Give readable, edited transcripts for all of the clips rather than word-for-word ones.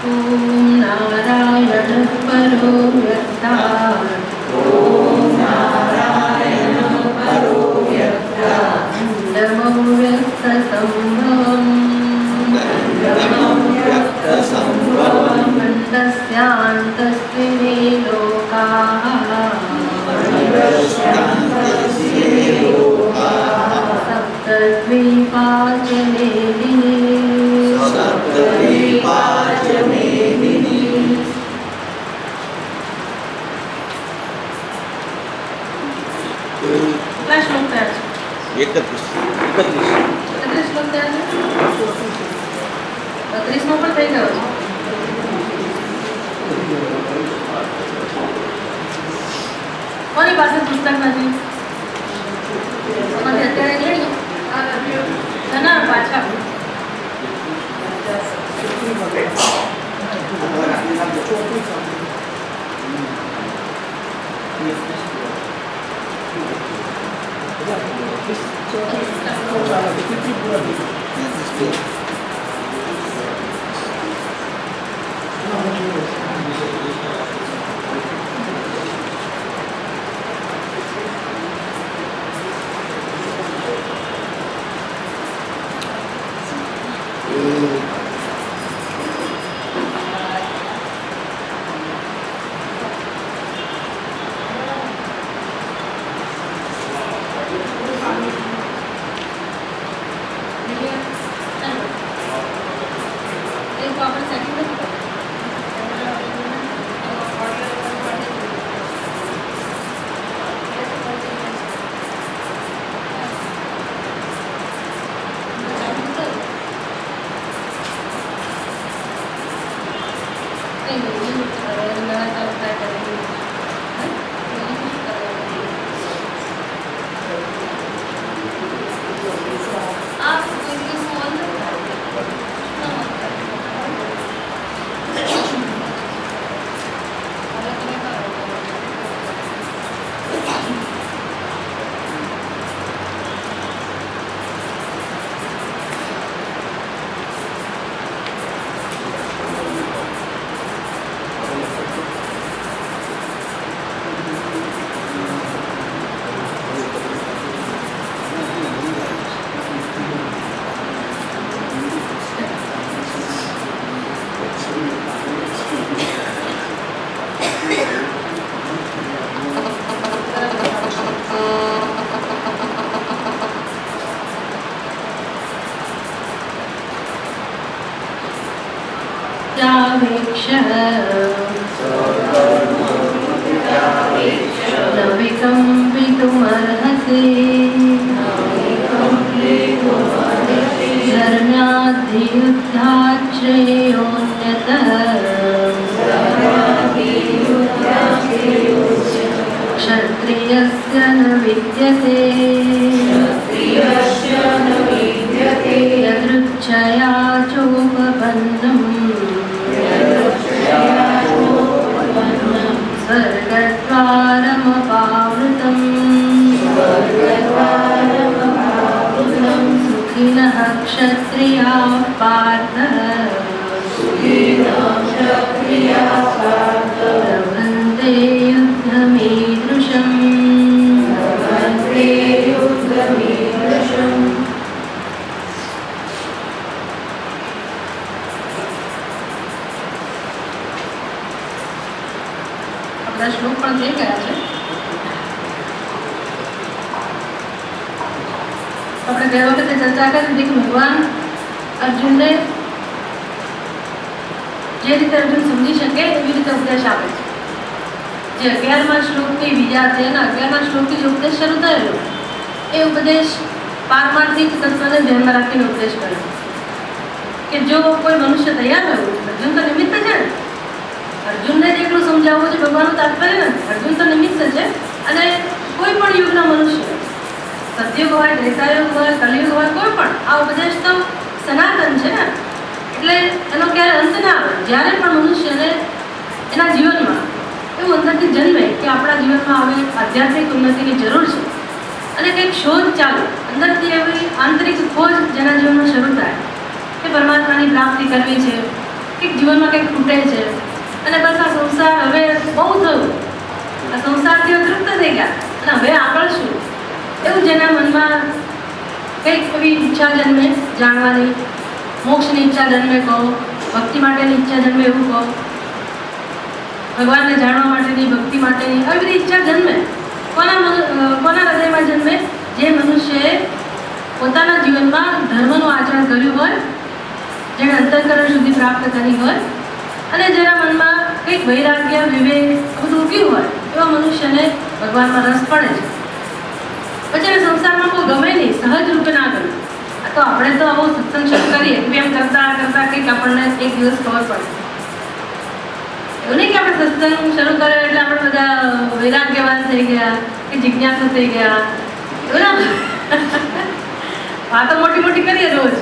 ओम नारायण परो व्यक्तात् अंडमव्यक्तसंभवम् मंडस्यान्तस्त्रिणे लोकाः सप्तद्वीपा च मेदिनी કેટલા શ્લોક થયા છે? 31 શ્લોક થયા છે. 32મો પણ થઈ ગયો છે. કોની પાસે પુસ્તક નથી? અત્યારે લઈ ના પાછા नविकम्पितुमर्हसि धर्म्याद्धियुद्धाश्रयोऽन्यतः क्षत्रियस्य न विद्यते यदृच्छया चोपपन्नम् स्वर्गद्वारमपावृतम् सुखिनः क्षत्रियाः पार्थ लभन्ते युद्धमीदृशम् શ્લોક પણ થઈ ગયા છે. આપણે ગયા વખતે ચર્ચા કરી હતી કે ભગવાન અર્જુનને જે રીતે અર્જુન સમજી શકે એવી રીતે ઉપદેશ આપે છે. જે 11મા શ્લોકની બીજા અધ્યાયના 11મા શ્લોકથી જે ઉપદેશ શરૂ થયેલો એ ઉપદેશ પારમાર્થિક તત્વને ધ્યાનમાં રાખીને ઉપદેશ કર્યો કે જો કોઈ મનુષ્ય તૈયાર હોય, અર્જુન તો નિમિત્ત છે ને, અર્જુનને જ એટલું સમજાવવું છે ભગવાનનું તાત્પર્ય નથી. અર્જુન તો નિમિત્ત છે અને કોઈ પણ યુગના મનુષ્ય, સતયુગ હોય, ત્રેતાયુગ હોય, કલિયુગ હોય, કોઈ પણ આ ઉપદેશ તો સનાતન છે ને, એટલે એનો ક્યારે અંત ના આવે. જ્યારે પણ મનુષ્યને એના જીવનમાં એવું અંદરથી જન્મે કે આપણા જીવનમાં હવે આધ્યાત્મિક ઉન્નતિની જરૂર છે અને કંઈક શોધ ચાલુ, અંદરથી એવી આંતરિક ખોજ જેના જીવનમાં શરૂ થાય કે પરમાત્માની પ્રાપ્તિ કરવી છે, કંઈક જીવનમાં કંઈક ખૂટે છે અને બસ આ સંસાર હવે બહુ થયું, આ સંસારથી તૃપ્ત થઈ ગયા અને હવે આગળ શું, એવું જેના મનમાં કંઈક એવી ઈચ્છા જન્મે જાણવાની, મોક્ષની ઈચ્છા જન્મે કહો, ભક્તિ માટેની ઈચ્છા જન્મે એવું કહો, ભગવાનને જાણવા માટેની, ભક્તિ માટેની આવી બધી ઈચ્છા જન્મે કોના હૃદયમાં જન્મે? જે મનુષ્યએ પોતાના જીવનમાં ધર્મનું આચરણ કર્યું હોય, જેણે અંતઃકરણ શુદ્ધિ પ્રાપ્ત કરી હોય અને જેના મનમાં કંઈક વૈરાગ્ય, વિવેક બધું ઉગ્યું હોય, એવા મનુષ્યને ભગવાનમાં રસ પડે છે. પછી એને સંસારમાં કોઈ ગમે નહીં, સહજ રૂપે ના ગમે. આ તો આપણે તો આવો સત્સંગ શરૂ કરીએ એમ કરતાં કંઈક આપણને એક દિવસ ખબર પડે. એવું નહીં કે આપણે સત્સંગ શરૂ કર્યો એટલે આપણે બધા વૈરાગ્યવાન થઈ ગયા કે જિજ્ઞાસુ થઈ ગયા, એવું ના. વાતો મોટી મોટી કરીએ રોજ,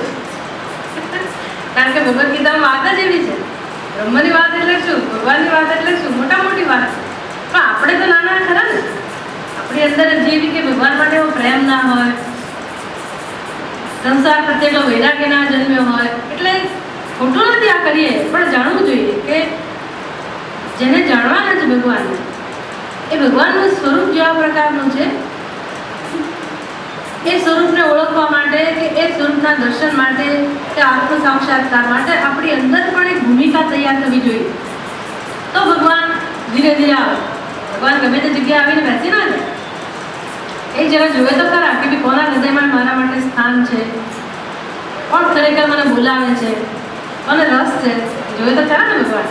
કારણ કે ભગવદ્ ગીતામાં વાત જ એવી છે. બ્રહ્મની વાત એટલે શું, ભગવાનની વાત એટલે શું, મોટા મોટી વાત. પણ આપણે તો નાના ખરા ને, આપણી અંદર જેવી કે ભગવાન માટે એવો પ્રેમ ના હોય, સંસાર પ્રત્યેનો વૈરાગ્ય ના જન્મ્યો હોય, એટલે ખોટું નથી આ કરીએ, પણ જાણવું જોઈએ કે જેને જાણવાના છે ભગવાનને, એ ભગવાનનું સ્વરૂપ જેવા પ્રકારનું છે, એ સ્વરૂપને ઓળખવા માટે કે એ સ્વરૂપના દર્શન માટે કે આત્મ સાક્ષાત્કાર માટે આપણી અંદર પણ એક ભૂમિકા તૈયાર થવી જોઈએ. તો ભગવાન ધીરે ધીરે આવે. ભગવાન ગમે તે જગ્યાએ આવીને બેસી ના જાય, એ જરા જોવે તો ખરા કે ભાઈ કોના હૃદયમાં મારા માટે સ્થાન છે, કોણ ખરેખર મને બોલાવે છે, કોને રસ છે, જોવે તો ખરા ને ભગવાન.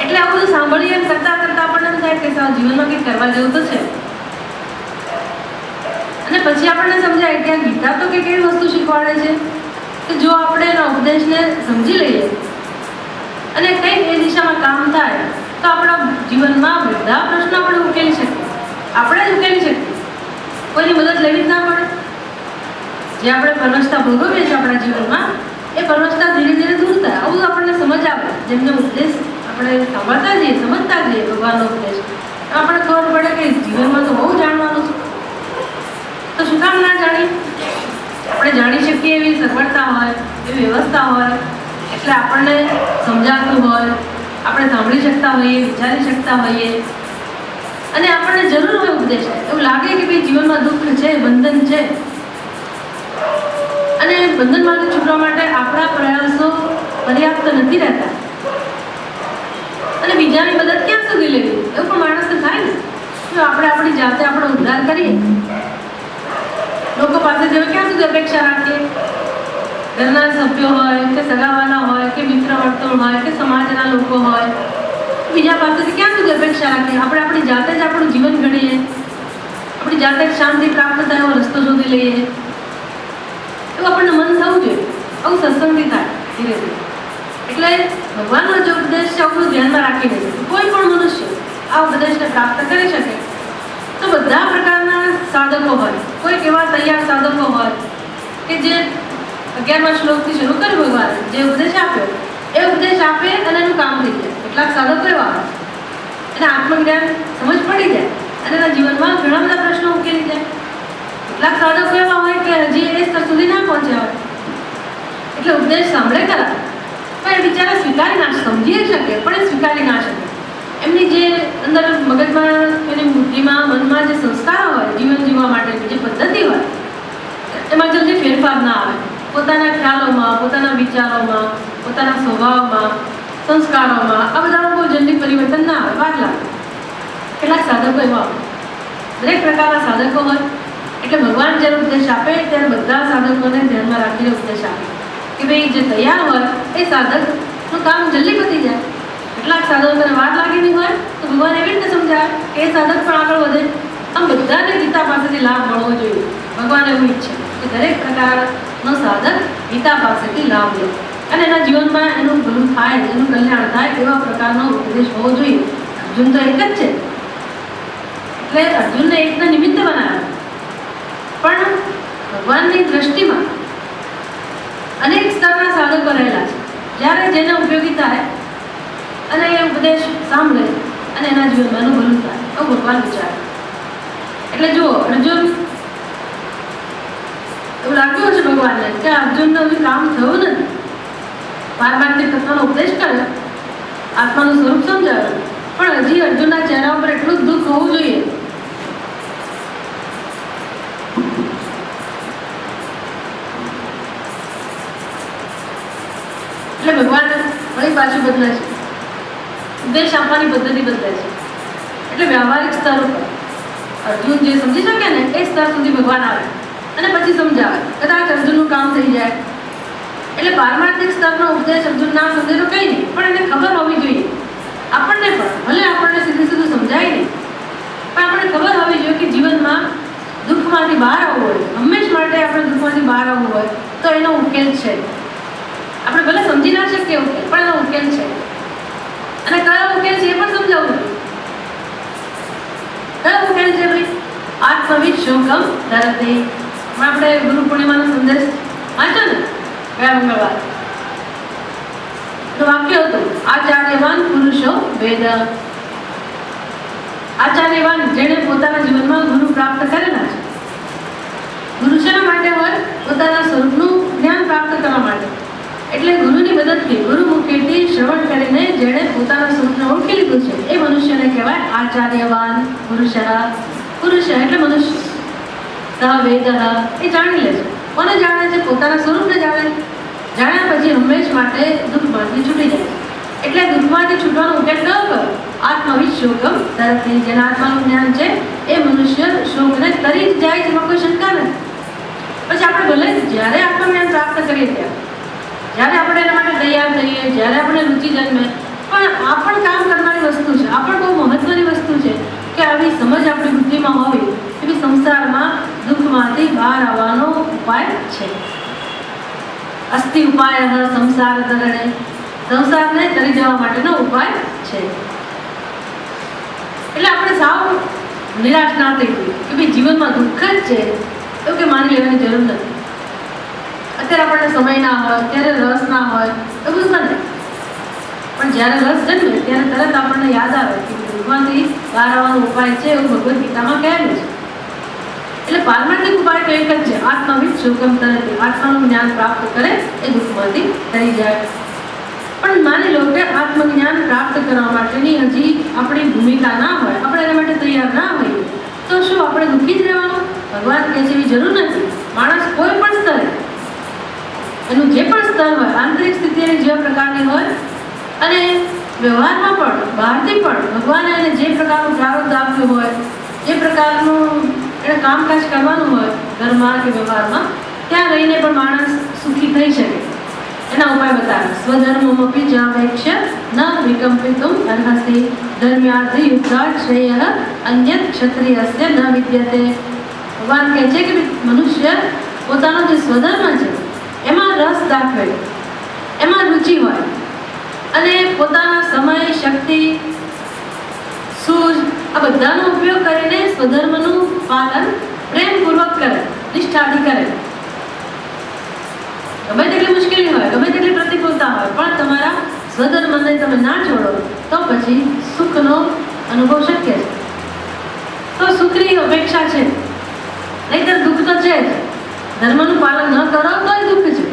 એટલે આવું બધું સાંભળીએ કરતાં કરતાં આપણને એમ થાય કે જીવનમાં કંઈક કરવા જેવું તો છે. અને પછી આપણને સમજાય કે આ ગીતા તો કંઈક એવી વસ્તુ શીખવાડે છે કે જો આપણે એના ઉપદેશને સમજી લઈએ અને કંઈક એ દિશામાં કામ થાય તો આપણા જીવનમાં બધા પ્રશ્નો આપણે ઉકેલી શકીએ. આપણે જ ઉકેલી શકીએ, કોઈની મદદ લેવી જ ના પડે. જે આપણે પરવશતા ભોગવીએ છીએ આપણા જીવનમાં, એ પરવશતા ધીરે ધીરે દૂર થાય. આવું આપણને સમજ આવે. જેમને ઉપદેશ આપણે સાંભળતા જઈએ, સમજતા જઈએ ભગવાનનો ઉપદેશ, આપણને ખબર પડે કે જીવનમાં તો બહુ જાણવાનું છે. તો શું કામ ના જાણીએ? આપણે જાણી શકીએ એવી સગવડતા હોય, એવી વ્યવસ્થા હોય, એટલે આપણને સમજાતું હોય, આપણે સાંભળી શકતા હોઈએ, વિચારી શકતા હોઈએ અને આપણને જરૂર હોય ઉપદેશ. એવું લાગે કે ભાઈ જીવનમાં દુઃખ છે, બંધન છે અને બંધનમાંથી છૂટવા માટે આપણા પ્રયાસો પર્યાપ્ત નથી રહેતા અને બીજાની મદદ ક્યાં સુધી લેવી, એવું પણ માણસને થાય ને. જો આપણે આપણી જાતે આપણો ઉદ્ધાર કરીએ, લોકો પાસે જેવી ક્યાં સુધી અપેક્ષા રાખીએ? ઘરના સભ્યો હોય કે સગાવાલા હોય કે મિત્ર વર્તુળ હોય કે સમાજના લોકો હોય, બીજા પાસેથી ક્યાં સુધી અપેક્ષા રાખીએ? આપણે આપણી જાતે જ આપણું જીવન ઘડીએ, આપણી જાતે જ શાંતિ પ્રાપ્ત થાય એવો રસ્તો શોધી લઈએ, એવું આપણને મન થવું જોઈએ. આવું સત્સંગથી થાય ધીરે ધીરે. એટલે ભગવાનનો જે ઉપદેશ છે આવું ધ્યાનમાં રાખીને કોઈ પણ મનુષ્ય આ ઉપદેશને પ્રાપ્ત કરી શકે. તો બધા પ્રકારના સાધકો હોય, કોઈક એવા તૈયાર સાધકો હોય કે જે 11મા શ્લોકથી શરૂ કર્યું ભગવાન જે ઉપદેશ આપ્યો એ ઉપદેશ આપે અને એનું કામ થઈ જાય. કેટલાક સાધકો એવા હોય એને આત્મજ્ઞાન સમજ પડી જાય અને એના જીવનમાં ઘણા બધા પ્રશ્નો ઉકેલી જાય. કેટલાક સાધકો એવા હોય કે હજી એ સ્તર સુધી ના પહોંચ્યા હોય, એટલે ઉપદેશ સાંભળે ખરા પણ એ બિચારા સ્વીકારી ના સમજી શકે, પણ એ સ્વીકારી ના શકે. એમની જે અંદર મગજમાં, એની બુદ્ધિમાં, મનમાં જે સંસ્કારો હોય, જીવન જીવવા માટેની જે પદ્ધતિ હોય, એમાં જલ્દી ફેરફાર ના આવે. પોતાના ખ્યાલોમાં, પોતાના વિચારોમાં, પોતાના સ્વભાવમાં, સંસ્કારોમાં આ બધામાં બહુ જલ્દી પરિવર્તન ના આવે, વાર લાગે. કેટલાક સાધકો એવા હોય, દરેક પ્રકારના સાધકો હોય. એટલે ભગવાન જ્યારે ઉપદેશ આપે ત્યારે બધા સાધકોને ધ્યાનમાં રાખીને ઉપદેશ આપે કે ભાઈ જે તૈયાર હોય એ સાધકનું કામ જલ્દી પતી જાય. કેટલાક સાધકોને વાર લાગેલી હોય તો ભગવાન એવી રીતે સમજાવે કે એ સાધક પણ આગળ વધે. આમ બધાને ગીતા પાસેથી લાભ મળવો જોઈએ. ભગવાન એવું ઈચ્છે કે દરેક પ્રકારનો સાધક ગીતા પાસેથી લાભ લે અને એના જીવનમાં એનું ભલું થાય, એનું કલ્યાણ થાય એવા પ્રકારનો ઉપદેશ હોવો જોઈએ. અર્જુન તો એક જ છે, એટલે અર્જુનને એકને નિમિત્ત બનાવ્યા, પણ ભગવાનની દ્રષ્ટિમાં અનેક સ્તરના સાધકો રહેલા છે. જ્યારે જેને ઉપયોગી થાય અને એ ઉપદેશ સાંભળે અને એના જીવનમાં એનું ભલું થાય તો ભગવાન વિચારે. એટલે જુઓ, અર્જુન એવું લાગ્યું છે ભગવાનને કે અર્જુનનું કામ થયું નથી, પારમાર્થિક તત્વનો ઉપદેશ કર્યો, આત્માનું સ્વરૂપ સમજાવ્યું, પણ હજી અર્જુનના ચહેરા ઉપર એટલું જ દુઃખ હોવું જોઈએ. એટલે ભગવાન વળી પાછું બદલે છે, ઉપદેશ આપવાની પદ્ધતિ બદલે છે. એટલે વ્યવહારિક સ્તર ઉપર અર્જુન જે સમજી શકે ને એ સ્તર સુધી ભગવાન આવે અને પછી સમજાવે. કદાચ અર્જુનનું કામ થઈ જાય. એટલે પારમાર્થિક સ્તરનો ઉપદેશ અર્જુન ના સમજે તો કંઈ નહીં, પણ એને ખબર હોવી જોઈએ. આપણને પણ ભલે આપણને સીધું સમજાય નહીં, પણ આપણને ખબર હોવી જોઈએ કે જીવનમાં દુઃખમાંથી બહાર આવવું હોય, હંમેશ માટે આપણે દુઃખમાંથી બહાર આવવું હોય તો એનો ઉકેલ છે. આપણે ભલે સમજી ના શકીએ ઉકેલ, પણ એનો ઉકેલ છે. અને કયો ઉકેલ છે એ પણ સમજાવવું જોઈએ. કયો ઉકેલ છે ભાઈ? આત્મવિદ શોકમ ધરતે. આપણે ગુરુ પૂર્ણિમાનો સંદેશ વાંચો ને ગયા મંગળવાર, તો વાક્ય હતું આચાર્યવાન પુરુષો વેદ. આચાર્યવાન જેણે પોતાના જીવનમાં ગુરુ પ્રાપ્ત કરેલા છે. ગુરુ શેના માટે હોય? પોતાના સ્વરૂપનું જ્ઞાન પ્રાપ્ત કરવા માટે. એટલે ગુરુની મદદથી, ગુરુ મુખેથી શ્રવણ કરીને જેણે પોતાના સ્વરૂપને ઓળખી લીધું છે એ મનુષ્યને કહેવાય આચાર્યવાન પુરુષ. પુરુષ એટલે મનુષ્ય. સહ વેદ એ જાણી લે છે. કોને જાણે છે? પોતાના સ્વરૂપને જાણે. જાણ્યા પછી હંમેશ માટે દુઃખમાંથી છૂટી જાય. એટલે દુઃખમાંથી છૂટવાનો ઉકેલ કયો કરો? આત્મવિદ શોકમ તરફથી. જેના આત્માનું જ્ઞાન છે એ મનુષ્ય શોકને તરી જ જાય છે, એમાં કોઈ શંકા નથી. પછી આપણે ભલે જ્યારે આત્મજ્ઞાન પ્રાપ્ત કરીએ ત્યારે આપણે એના માટે તૈયાર થઈએ, જ્યારે આપણે રુચિ જન્મે, પણ આ પણ કામ કરનારી વસ્તુ છે. આ પણ બહુ મહત્વની વસ્તુ છે કે આવી સમજ આપણી બુદ્ધિમાં હોવી એવી સંસારમાં દુઃખમાંથી બહાર આવવાનો ઉપાય છે. અસ્તિ ઉપાય સંસાર તરણે. સંસારને તરી જવા માટેનો ઉપાય છે. એટલે આપણે સાવ નિરાશ ના થઈ ગઈ કે ભાઈ જીવનમાં દુઃખ જ છે એવું કે માની લેવાની જરૂર નથી. અત્યારે આપણને સમય ના હોય, ત્યારે રસ ના હોય, એવું બધું બને. પણ જ્યારે રસ જન્મે ત્યારે તરત આપણને યાદ આવે કે દુઃખમાંથી બહાર આવવાનો ઉપાય છે એવું ભગવદ્ ગીતામાં કહેલું છે. એટલે પારમાર્થિક ઉપાય તો એક જ છે, આત્મવિદ શોકમ તરફથી. આત્માનું જ્ઞાન પ્રાપ્ત કરે એ દુઃખમાંથી થઈ જાય. પણ માની લો કે આત્મજ્ઞાન પ્રાપ્ત કરવા માટેની હજી આપણી ભૂમિકા ના હોય, આપણે એના માટે તૈયાર ના હોઈએ, તો શું આપણે દુઃખી જ રહેવાનું? ભગવાન કહે છે એવી જરૂર નથી. માણસ કોઈ પણ સ્તરે, એનું જે પણ સ્તર હોય, આંતરિક સ્થિતિ એની જે પ્રકારની હોય અને વ્યવહારમાં પણ બહારથી પણ ભગવાને એને જે પ્રકારનું પ્રારબ્ધ આપ્યું હોય, જે પ્રકારનું એને કામકાજ કરવાનું હોય ઘરમાં કે વ્યવહારમાં, ત્યાં રહીને પણ માણસ સુખી થઈ શકે. એના ઉપાય બતાવે. સ્વધર્મમપી ચાવેક્ષ્ય ન વિકમ્પિતુમ અર્હસિ ધર્મ્યાર્થ યુદ્ધાર્થ શ્રેયઃ અન્યત ક્ષત્રિયસ્ય ન વિદ્યતે. ભગવાન કહે છે કે મનુષ્ય પોતાનો જે સ્વધર્મ છે એમાં રસ દાખવે, એમાં રુચિ હોય અને પોતાના સમય, શક્તિ, સૂઝ આ બધાનો ઉપયોગ કરીને સ્વધર્મનું પાલન પ્રેમપૂર્વક કરે, નિષ્ઠાથી કરે. ગમે તેટલી મુશ્કેલી હોય, ગમે તેટલી પ્રતિકૂળતા હોય, પણ તમારા સ્વધર્મને તમે ના છોડો તો પછી સુખનો અનુભવ શક્ય છે. તો સુખની અપેક્ષા છે, નહીંતર દુઃખ તો છે જ. ધર્મનું પાલન ન કરો તોય દુઃખ છે,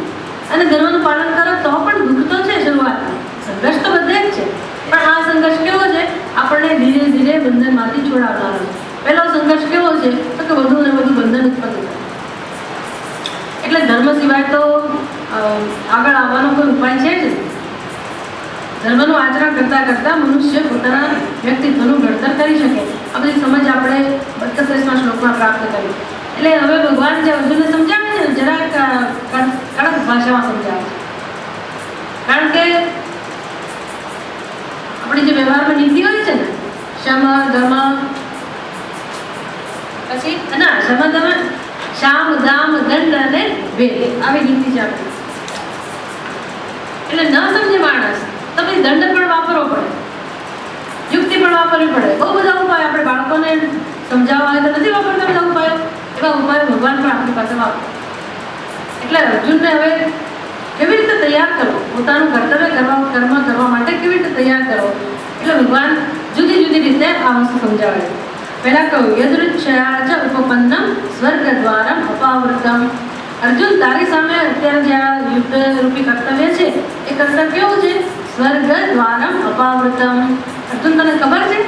અને ધર્મનું પાલન કરો તો પણ દુઃખ તો છે. શરૂઆતમાં સંઘર્ષ તો બધે જ છે, પણ આ સંઘર્ષ કેવો છે? આપણને ધીરે ધીરે બંધનમાંથી છોડાવનારો. પહેલો સંઘર્ષ કેવો છે? તો કે વધુ ને વધુ બંધન ઉત્પન્ન થાય. એટલે ધર્મ સિવાય તો આગળ આવવાનો કોઈ ઉપાય છે જ. ધર્મનું આચરણ કરતાં કરતાં મનુષ્ય પોતાના વ્યક્તિત્વનું ઘડતર કરી શકે. આ બધી સમજ આપણે 32મા શ્લોકમાં પ્રાપ્ત કરી. એટલે હવે ભગવાન જે અર્જુનને સમજાવે છે ને, જરાક કડક ભાષામાં સમજાવે છે. કારણ કે આપણી જે વ્યવહારમાં નીતિ હોય છે ને, શમ દમ, પછી ના શમ દમ, શામ દામ દંડ અને વેદ, આવી નીતિ છે આપણી. એટલે ન સમજે માણસ તો પછી દંડ પણ વાપરવો પડે, યુક્તિ પણ વાપરવી પડે. બહુ બધા ઉપાય આપણે બાળકોને સમજાવવા હોય તો નથી વાપરતા બધા ઉપાયો. એવા ઉપાયો ભગવાન પણ આપણી પાસે વાપરે. એટલે અર્જુનને હવે કેવી રીતે તૈયાર કરવો, પોતાનું કર્તવ્ય કર્મ કરવા માટે કેવી રીતે તૈયાર કરવો, એટલે ભગવાન જુદી જુદી રીતે આ વસ્તુ સમજાવે છે. પહેલા કહ્યું યદૃચ્છયા ચ ઉપપન્નમ સ્વર્ગ દ્વારમ અપાવૃતમ. અર્જુન, તારી સામે અત્યારે જે આ યુદ્ધ રૂપી કર્તવ્ય છે એ કર્તવ્ય કેવું છે? સ્વર્ગ દ્વારમ અપાવૃતમ. અર્જુન, તને ખબર છે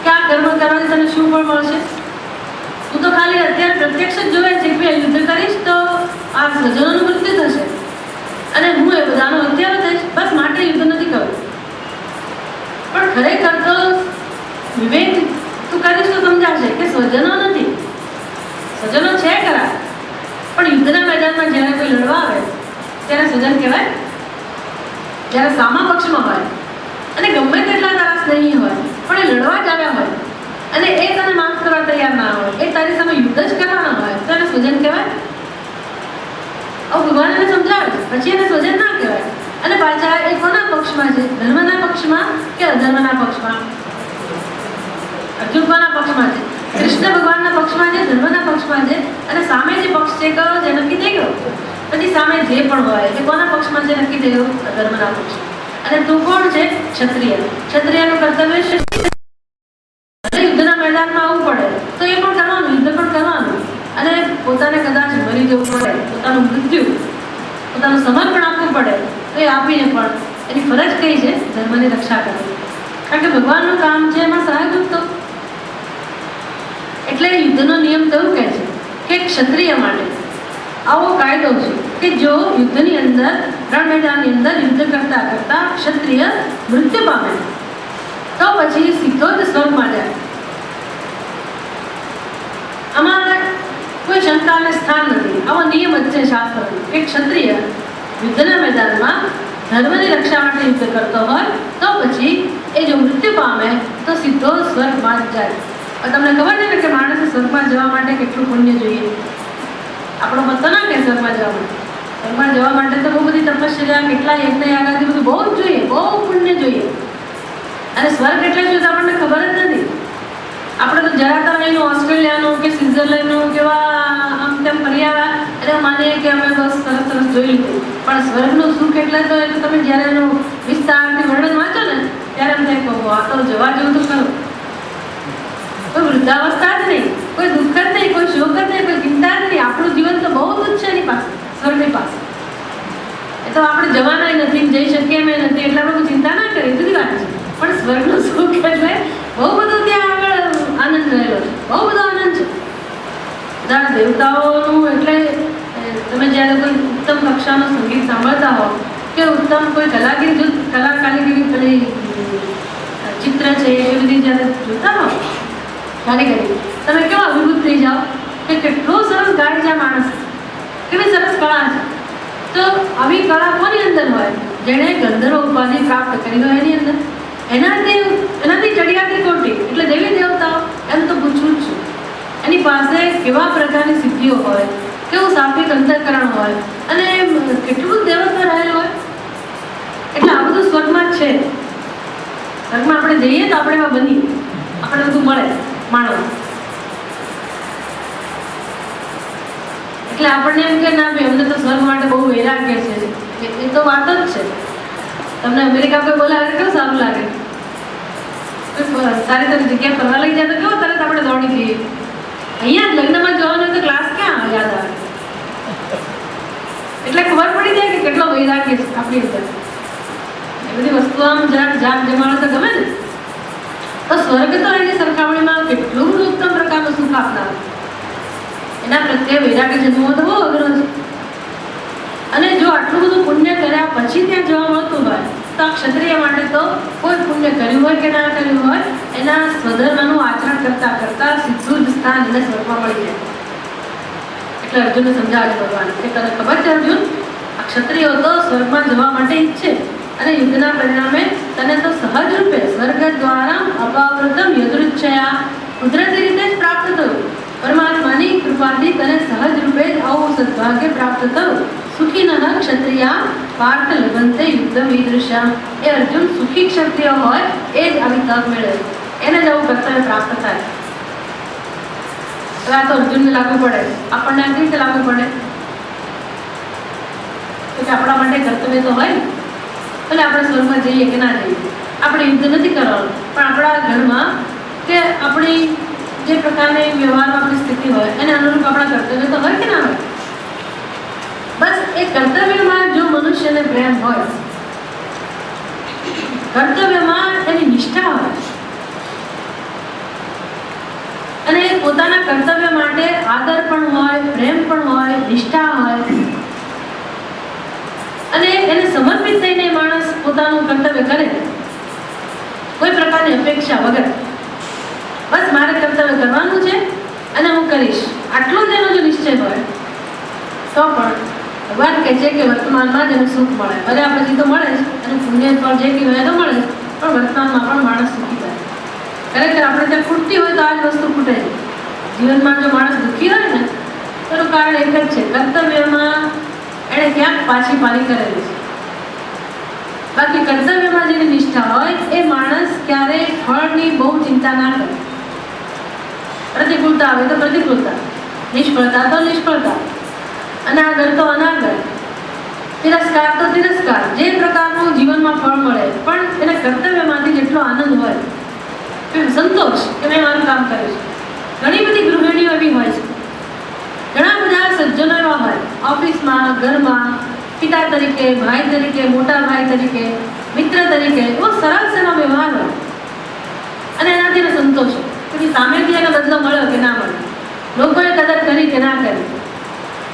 કે આ કર્મ કરવાથી તને શું ફળ મળશે? તું તો ખાલી અત્યારે પ્રત્યક્ષ જ જોવે છે કે યુદ્ધ કરીશ તો આ સ્વજનોનું મૃત્યુ થશે અને હું એ બધાનો હત્યારો થઈશ, બસ માટે યુદ્ધ નથી કરવું. પણ ખરેખર તો વિવેક તું કરીશ તો સમજાશે કે સ્વજનો નથી, સ્વજનો છે ખરા, પણ યુદ્ધના મેદાનમાં જ્યારે કોઈ લડવા આવે ત્યારે સ્વજન કહેવાય. જ્યારે સામા પક્ષમાં હોય અને ગમે તેટલા તારા સ્નેહી હોય પણ એ લડવા જ આવ્યા હોય અને એ તને માફ કરવા તૈયાર ના હોય, એ તારી સામે યુદ્ધ જ કરવાના હોય તો એને સ્વજન કહેવાય. ભગવાન એને સમજાવે પછી એને સ્વજન ના કહેવાય. અને પાછા એ કોના પક્ષમાં છે? ધર્મના પક્ષમાં કે અધર્મના પક્ષમાં? અર્જુન કોના પક્ષમાં છે? કૃષ્ણ ભગવાનના પક્ષમાં છે, ધર્મના પક્ષમાં છે. અને સામે જે પક્ષ છે કયો છે નક્કી થઈ ગયો. પછી સામે જે પણ હોય એ કોના પક્ષમાં છે નક્કી થઈ ગયું? અધર્મના પક્ષ. અને તું કોણ છે? ક્ષત્રિય. ક્ષત્રિયનું કર્તવ્ય છે યુદ્ધના મેદાનમાં આવવું પડે તો એ પણ કરવાનું, યુદ્ધ પણ કરવાનું. અને પોતાને કદાચ મરી જવું પડે, પોતાનું મૃત્યુ, પોતાનું સમર્પણ આપવું પડે તો એ આપીને પણ એની ફરજ કઈ છે? ધર્મની રક્ષા કરવી. કારણ કે ભગવાનનું કામ છે એમાં સહાયભૂત થવું. એટલે યુદ્ધનો નિયમ તો એવું કહે છે કે ક્ષત્રિય માટે આવો કાયદો છે કે જો યુદ્ધની અંદર, રણ મેદાનની અંદર યુદ્ધ કરતા કરતા ક્ષત્રિય મૃત્યુ પામે તો પછી સીધો જ સ્વર્ગમાં જાય. આમાં કોઈ શંકાને સ્થાન નથી. આવો નિયમ જ છે શાસ્ત્રનો કે ક્ષત્રિય યુદ્ધના મેદાનમાં ધર્મની રક્ષા માટે યુદ્ધ કરતો હોય તો પછી એ જો મૃત્યુ પામે તો સીધો સ્વર્ગમાં જ જાય. તમને ખબર છે ને કે માણસે સ્વર્ગમાં જવા માટે કેટલું પુણ્ય જોઈએ? આપણો મત ના કે સ્વર્ગમાં જવા માટે. સ્વર્ગમાં જવા માટે તો બહુ બધી તપશ્ચર્યા, કેટલા યજ્ઞ યાગાદી બધું બહુ જ જોઈએ, બહુ પુણ્ય જોઈએ. અને સ્વર્ગ એટલે શું તો આપણને ખબર જ નથી. આપણે તો જરાતા લઈને ઓસ્ટ્રેલિયાનું કે સ્વિટ્ઝરલેન્ડનું કેવા આમ તેમ ફરી આવ્યા અને માનીએ કે અમે બસ સરસ સરસ જોઈ લીધું. પણ સ્વર્ગનું સુખ એટલે તો એ તમે જ્યારે એનું વિસ્તારથી વર્ણન વાંચો ને ત્યારે એમ થાય કહો આ તો જવા જેવું તો ખરું. કોઈ વૃદ્ધાવસ્થા જ નહીં, કોઈ દુઃખ જ નહીં, કોઈ શોક જ નહીં, કોઈ ચિંતા જ નહીં. આપણું જીવન તો બહુ તુચ્છ છે એની પાસે, સ્વર્ગની પાસે. એ તો આપણે જવાના નથી, જઈ શકીએ એમ નથી, એટલે આપણે ચિંતા ના કરીએ, જુદી વાત છે. પણ સ્વર્ગનું સુખ એટલે બહુ બધું ત્યાં આગળ આનંદ રહેલો છે, બહુ બધો આનંદ છે. બધા દેવતાઓનું એટલે તમે જ્યારે કોઈ ઉત્તમ કક્ષાનું સંગીત સાંભળતા હો કે ઉત્તમ કોઈ કલાકારીગરી પેલી ચિત્ર છે એ બધી જ્યારે જોતા હો કારીગરી, તમે કેવા અભિભૂત થઈ જાઓ કે કેટલો સરસ ગાય છે આ માણસ, કેવી સરસ કળા છે. તો આવી કળા કોની અંદર હોય? જેણે ગંધર્વ ઉપાધિ પ્રાપ્ત કરી હોય એની અંદર. એનાથી ચડિયાતી કોટી એટલે દેવી દેવતાઓ એમ તો પૂછવું જ છું. એની પાસે કેવા પ્રકારની સિદ્ધિઓ હોય, કેવું સાત્વિક અંતઃકરણ હોય અને કેટલું દેવત્વ રહેલું હોય. એટલે આ બધું સ્વર્ગમાં જ છે. સ્વર્ગમાં આપણે જઈએ તો આપણે એમાં બની આપણે બધું મળે માણસ. એટલે આપણને એમ કે ના ભાઈ અમને તો સ્વર્ગ માટે બહુ વૈરાગ્ય છે, એ તો વાત જ છે. તમને અમેરિકા કોઈ બોલાવે કેવું સારું લાગે? સારી સારી જગ્યાએ ફરવા લઈ જાય તો કેવો તરત આપણે દોડી જઈએ. અહીંયા લગ્નમાં જવાનું તો ક્લાસ ક્યાં યાદ આવે? એટલે ખબર પડી જાય કે કેટલો વૈરાગ્ય છે આપણી અંદર. એ બધી વસ્તુ આમ જરાક જાગ જમાડો તો ગમે ને. તો સ્વર્ગ તો એની સરખામણીમાં કેટલું બધું ઉત્તમ પ્રકારનું સુખ આપનાર. એના પ્રત્યે વૈરાગ્ય જન્મવો તો બહુ અઘરો છે. અને જો આટલું બધું પુણ્ય કર્યા પછી ત્યાં જવા મળતું હોય તો આ ક્ષત્રિય માટે તો કોઈ પુણ્ય કર્યું હોય કે ના કર્યું હોય એના સ્વધર્મનું આચરણ કરતા કરતા સીધું જ સ્થાન એને સ્વર્ગમાં મળી જાય. એટલે અર્જુનને સમજાવે ભગવાન કે તને ખબર છે અર્જુન, આ ક્ષત્રિયો તો સ્વર્ગમાં જવા માટે ઈચ્છે અને યુદ્ધના પરિણામે તને તો સહજ રૂપે સ્વર્ગ દ્વારા અપાવૃતમ યદૃચ્છયા કુદરતી રીતે જ પ્રાપ્ત થયું. પરમાત્માની કૃપાથી તને સહજ રૂપે જ આવું સદભાગ્ય પ્રાપ્ત થયું. સુખીનઃ ક્ષત્રિયા પાર્થ લભંતે યુદ્ધમ ઈદૃશા. એ અર્જુન સુખી ક્ષત્રિય હોય એ જ આવી તક મેળવે, એને જ આવું કર્તવ્ય પ્રાપ્ત થાય. તો આ તો અર્જુનને લાગુ પડે, આપણને આ રીતે લાગુ પડે કે આપણા માટે કર્તવ્ય તો હોય એટલે આપણે સ્વર્ગમાં જઈએ કે ના જઈએ. આપણે યુદ્ધ નથી કરવાનું, પણ આપણા ઘરમાં કે આપણી જે પ્રકારની વ્યવહારમાં આપણી સ્થિતિ હોય એને અનુરૂપ આપણા કર્તવ્ય તો હોય કે ના હોય. બસ એ કર્તવ્યમાં જો મનુષ્યને પ્રેમ હોય કર્તવ્યમાં એની નિષ્ઠા હોય અને પોતાના કર્તવ્ય માટે આદર પણ હોય, પ્રેમ પણ હોય, નિષ્ઠા હોય અને એને સમર્પિત થઈને માણસ પોતાનું કર્તવ્ય કરે, કોઈ પ્રકારની અપેક્ષા વગર. બસ મારે કર્તવ્ય કરવાનું છે અને હું કરીશ, આટલો જ એનો જો નિશ્ચય હોય તો પણ ભગવાન કહે છે કે વર્તમાનમાં જ એને સુખ મળે. મર્યા પછી તો મળે જ, અને પુણ્ય ફળ જે કહેવાય તો મળે જ, પણ વર્તમાનમાં પણ માણસ સુખી થાય. ખરેખર આપણે ત્યાં ખૂટતી હોય તો આ જ વસ્તુ ખૂટે છે. જીવનમાં જો માણસ દુઃખી હોય ને તેનું કારણ એક જ છે, કર્તવ્યમાં એણે ક્યાંક પાછી પારી કરેલી છે. બાકી કર્તવ્યમાં જેની નિષ્ઠા હોય એ માણસ ક્યારેય ફળની બહુ ચિંતા ના કરે. પ્રતિકૂળતા આવે તો પ્રતિકૂળતા, નિષ્ફળતા તો નિષ્ફળતા, અનાગર તો અનાગર, તિરસ્કાર તો તિરસ્કાર, જે પ્રકારનું જીવનમાં ફળ મળે પણ એને કર્તવ્યમાંથી જેટલો આનંદ હોય, સંતોષ કે મેં મારું કામ કર્યું છે. ઘણી બધી ગૃહિણીઓ એવી હોય છે, ઘણા બધા સજ્જનો એવા હોય, ઓફિસમાં, ઘરમાં, પિતા તરીકે, ભાઈ તરીકે, મોટા ભાઈ તરીકે, મિત્ર તરીકે, એવો સરસ એનો વ્યવહાર હોય અને એનાથી એને સંતોષ હોય. પછી સામેથી એને બદલો મળ્યો કે ના મળ્યો, લોકોએ કદર કરી કે ના કરી,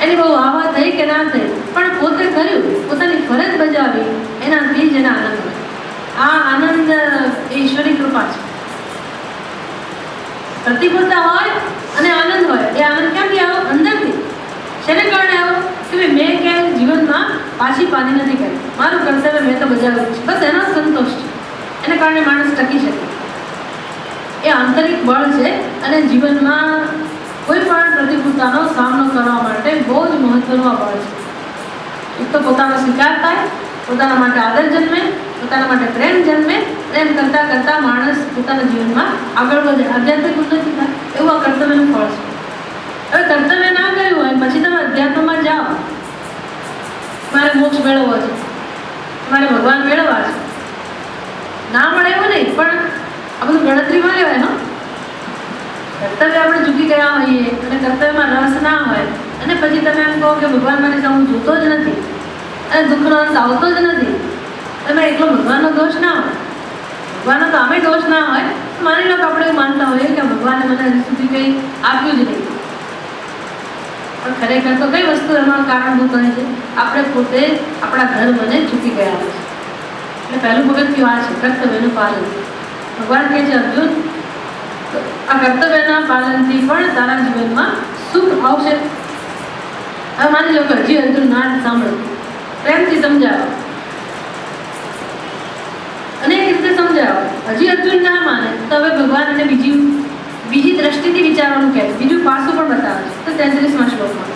એની બહુ આવા થઈ કે ના થઈ, પણ પોતે કર્યું, પોતાની ફરજ બજાવી, એનાથી જ એના આનંદ હોય. આ આનંદ એ ઈશ્વરની કૃપા છે. પ્રતિકૂળતા હોય અને આનંદ હોય, એ આનંદ ક્યાંથી આવ્યો? અંદરથી. શેને કારણે આવ્યો? કે મેં ક્યાંય જીવનમાં પાછી પાની નથી કરી, મારું કર્તવ્ય મેં તો બજાવ્યું છે, બસ એનો સંતોષ છે. એને કારણે માણસ ટકી શકે. એ આંતરિક બળ છે અને જીવનમાં કોઈ પણ પ્રતિકૂળતાનો સામનો કરવા માટે બહુ જ મહત્વનું આ બળ છે. એક તો પોતાનો સ્વીકાર થાય, પોતાના માટે આદર જન્મે, પોતાના માટે પ્રેમ જન્મે, પ્રેમ કરતાં કરતાં માણસ પોતાના જીવનમાં આગળ વધે, આધ્યાત્મિક ઉન્નતિ થાય. એવું આ કર્તવ્યનું ફળ છે. હવે કર્તવ્ય ના કર્યું હોય પછી તમે અધ્યાત્મમાં જાઓ, મારે મોક્ષ મેળવવો છે, મારે ભગવાન મેળવવા છે, ના મળે એવું નહીં, પણ આ બધું ગણતરીમાં લેવાય. હા, કર્તવ્ય આપણે ચૂકી ગયા હોઈએ અને કર્તવ્યમાં રસ ના હોય અને પછી તમે એમ કહો કે ભગવાન મારી સામે જોતો જ નથી અને દુઃખનો અંત આવતો જ નથી, તમે એકલો ભગવાનનો દોષ ના હોય, ભગવાનનો તો આમે દોષ ના હોય. માની લો કે આપણે એવું માનતા હોઈએ કે ભગવાને મને હજી સુધી કંઈ આપ્યું જ નહીં, પણ ખરેખર તો કઈ વસ્તુ એમાં કારણભૂત હોય છે? આપણે પોતે આપણા ધર્મને ચૂકી ગયા હોય છે. એટલે પહેલું પગથિયું આ છે, કર્તવ્યનું પાલન. ભગવાન કહે છે, અર્જુન, આ કર્તવ્યના પાલનથી પણ તારા જીવનમાં સુખ આવશે. હવે માની લો કે હજી અર્જુન ના સાંભળો, પ્રેમથી સમજાવો, અનેક રીતે સમજાવો, હજી અર્જુન ના માને તો હવે ભગવાન એને બીજી દ્રષ્ટિથી વિચારવાનું કહે, બીજું પાસું પણ બતાવે છે. તો 33મા શ્લોકમાં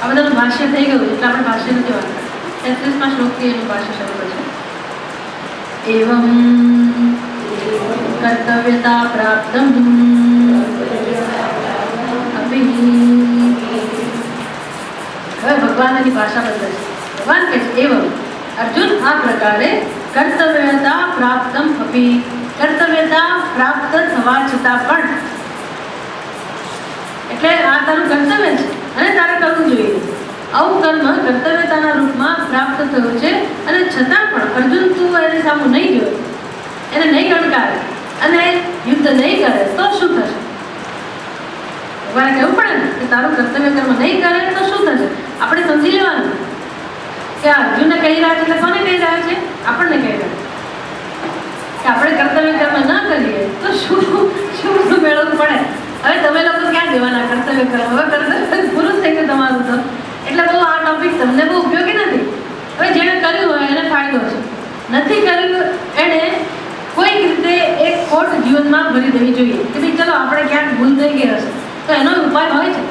આ બધાનું ભાષ્ય થઈ ગયું એટલે આપણે ભાષ્ય નથી વાંચતા. 33મા શ્લોકથી એનું ભાષ્ય શરૂ કરશે. એવમ કર્તવ્યતા પ્રાપ્તમ અપી. હવે ભગવાન એની ભાષા બદલે છે. ભગવાન કહે છે, એવમ અર્જુન, આ પ્રકારે કર્તવ્યતા પ્રાપ્તમ અપી, કર્તવ્યતા પ્રાપ્ત થવા છતાં પણ, એટલે આ તારું કર્તવ્ય છે અને તારે કરવું જોઈએ. આવું કર્મ કર્તવ્યતાના રૂપમાં પ્રાપ્ત થયું છે અને છતાં પણ અર્જુન તું એની સામે નહીં જોયો, એને નહીં ગણકારે અને યુદ્ધ નહીં કરે તો શું થશે? ભગવાને કહેવું પડે ને કે તારું કર્તવ્ય કર્મ નહીં કરે તો શું થશે? આપણે સમજી લેવાનું કે અર્જુનને કહી રહ્યા છે એટલે કોને કહી રહ્યા છે? આપણને કહી રહ્યા છે કે આપણે કર્તવ્ય કર્મ ન કરીએ તો શું મેળવવું પડે. હવે તમે લોકો ક્યાં દેવાના કર્તવ્ય કર્મ? હવે કર્તવ્ય પૂરું થઈ ગયું તમારું તો, એટલે બહુ આ ટોપિક તમને બહુ ઉપયોગી નથી. હવે જેણે કર્યું હોય એને ફાયદો છે, નથી કર્યું એણે કોઈક રીતે એક ખોટ જીવનમાં ભરી દેવી જોઈએ કે ભાઈ ચલો આપણે ક્યાંક ભૂલ થઈ ગઈ હશે તો એનો ઉપાય હોય છે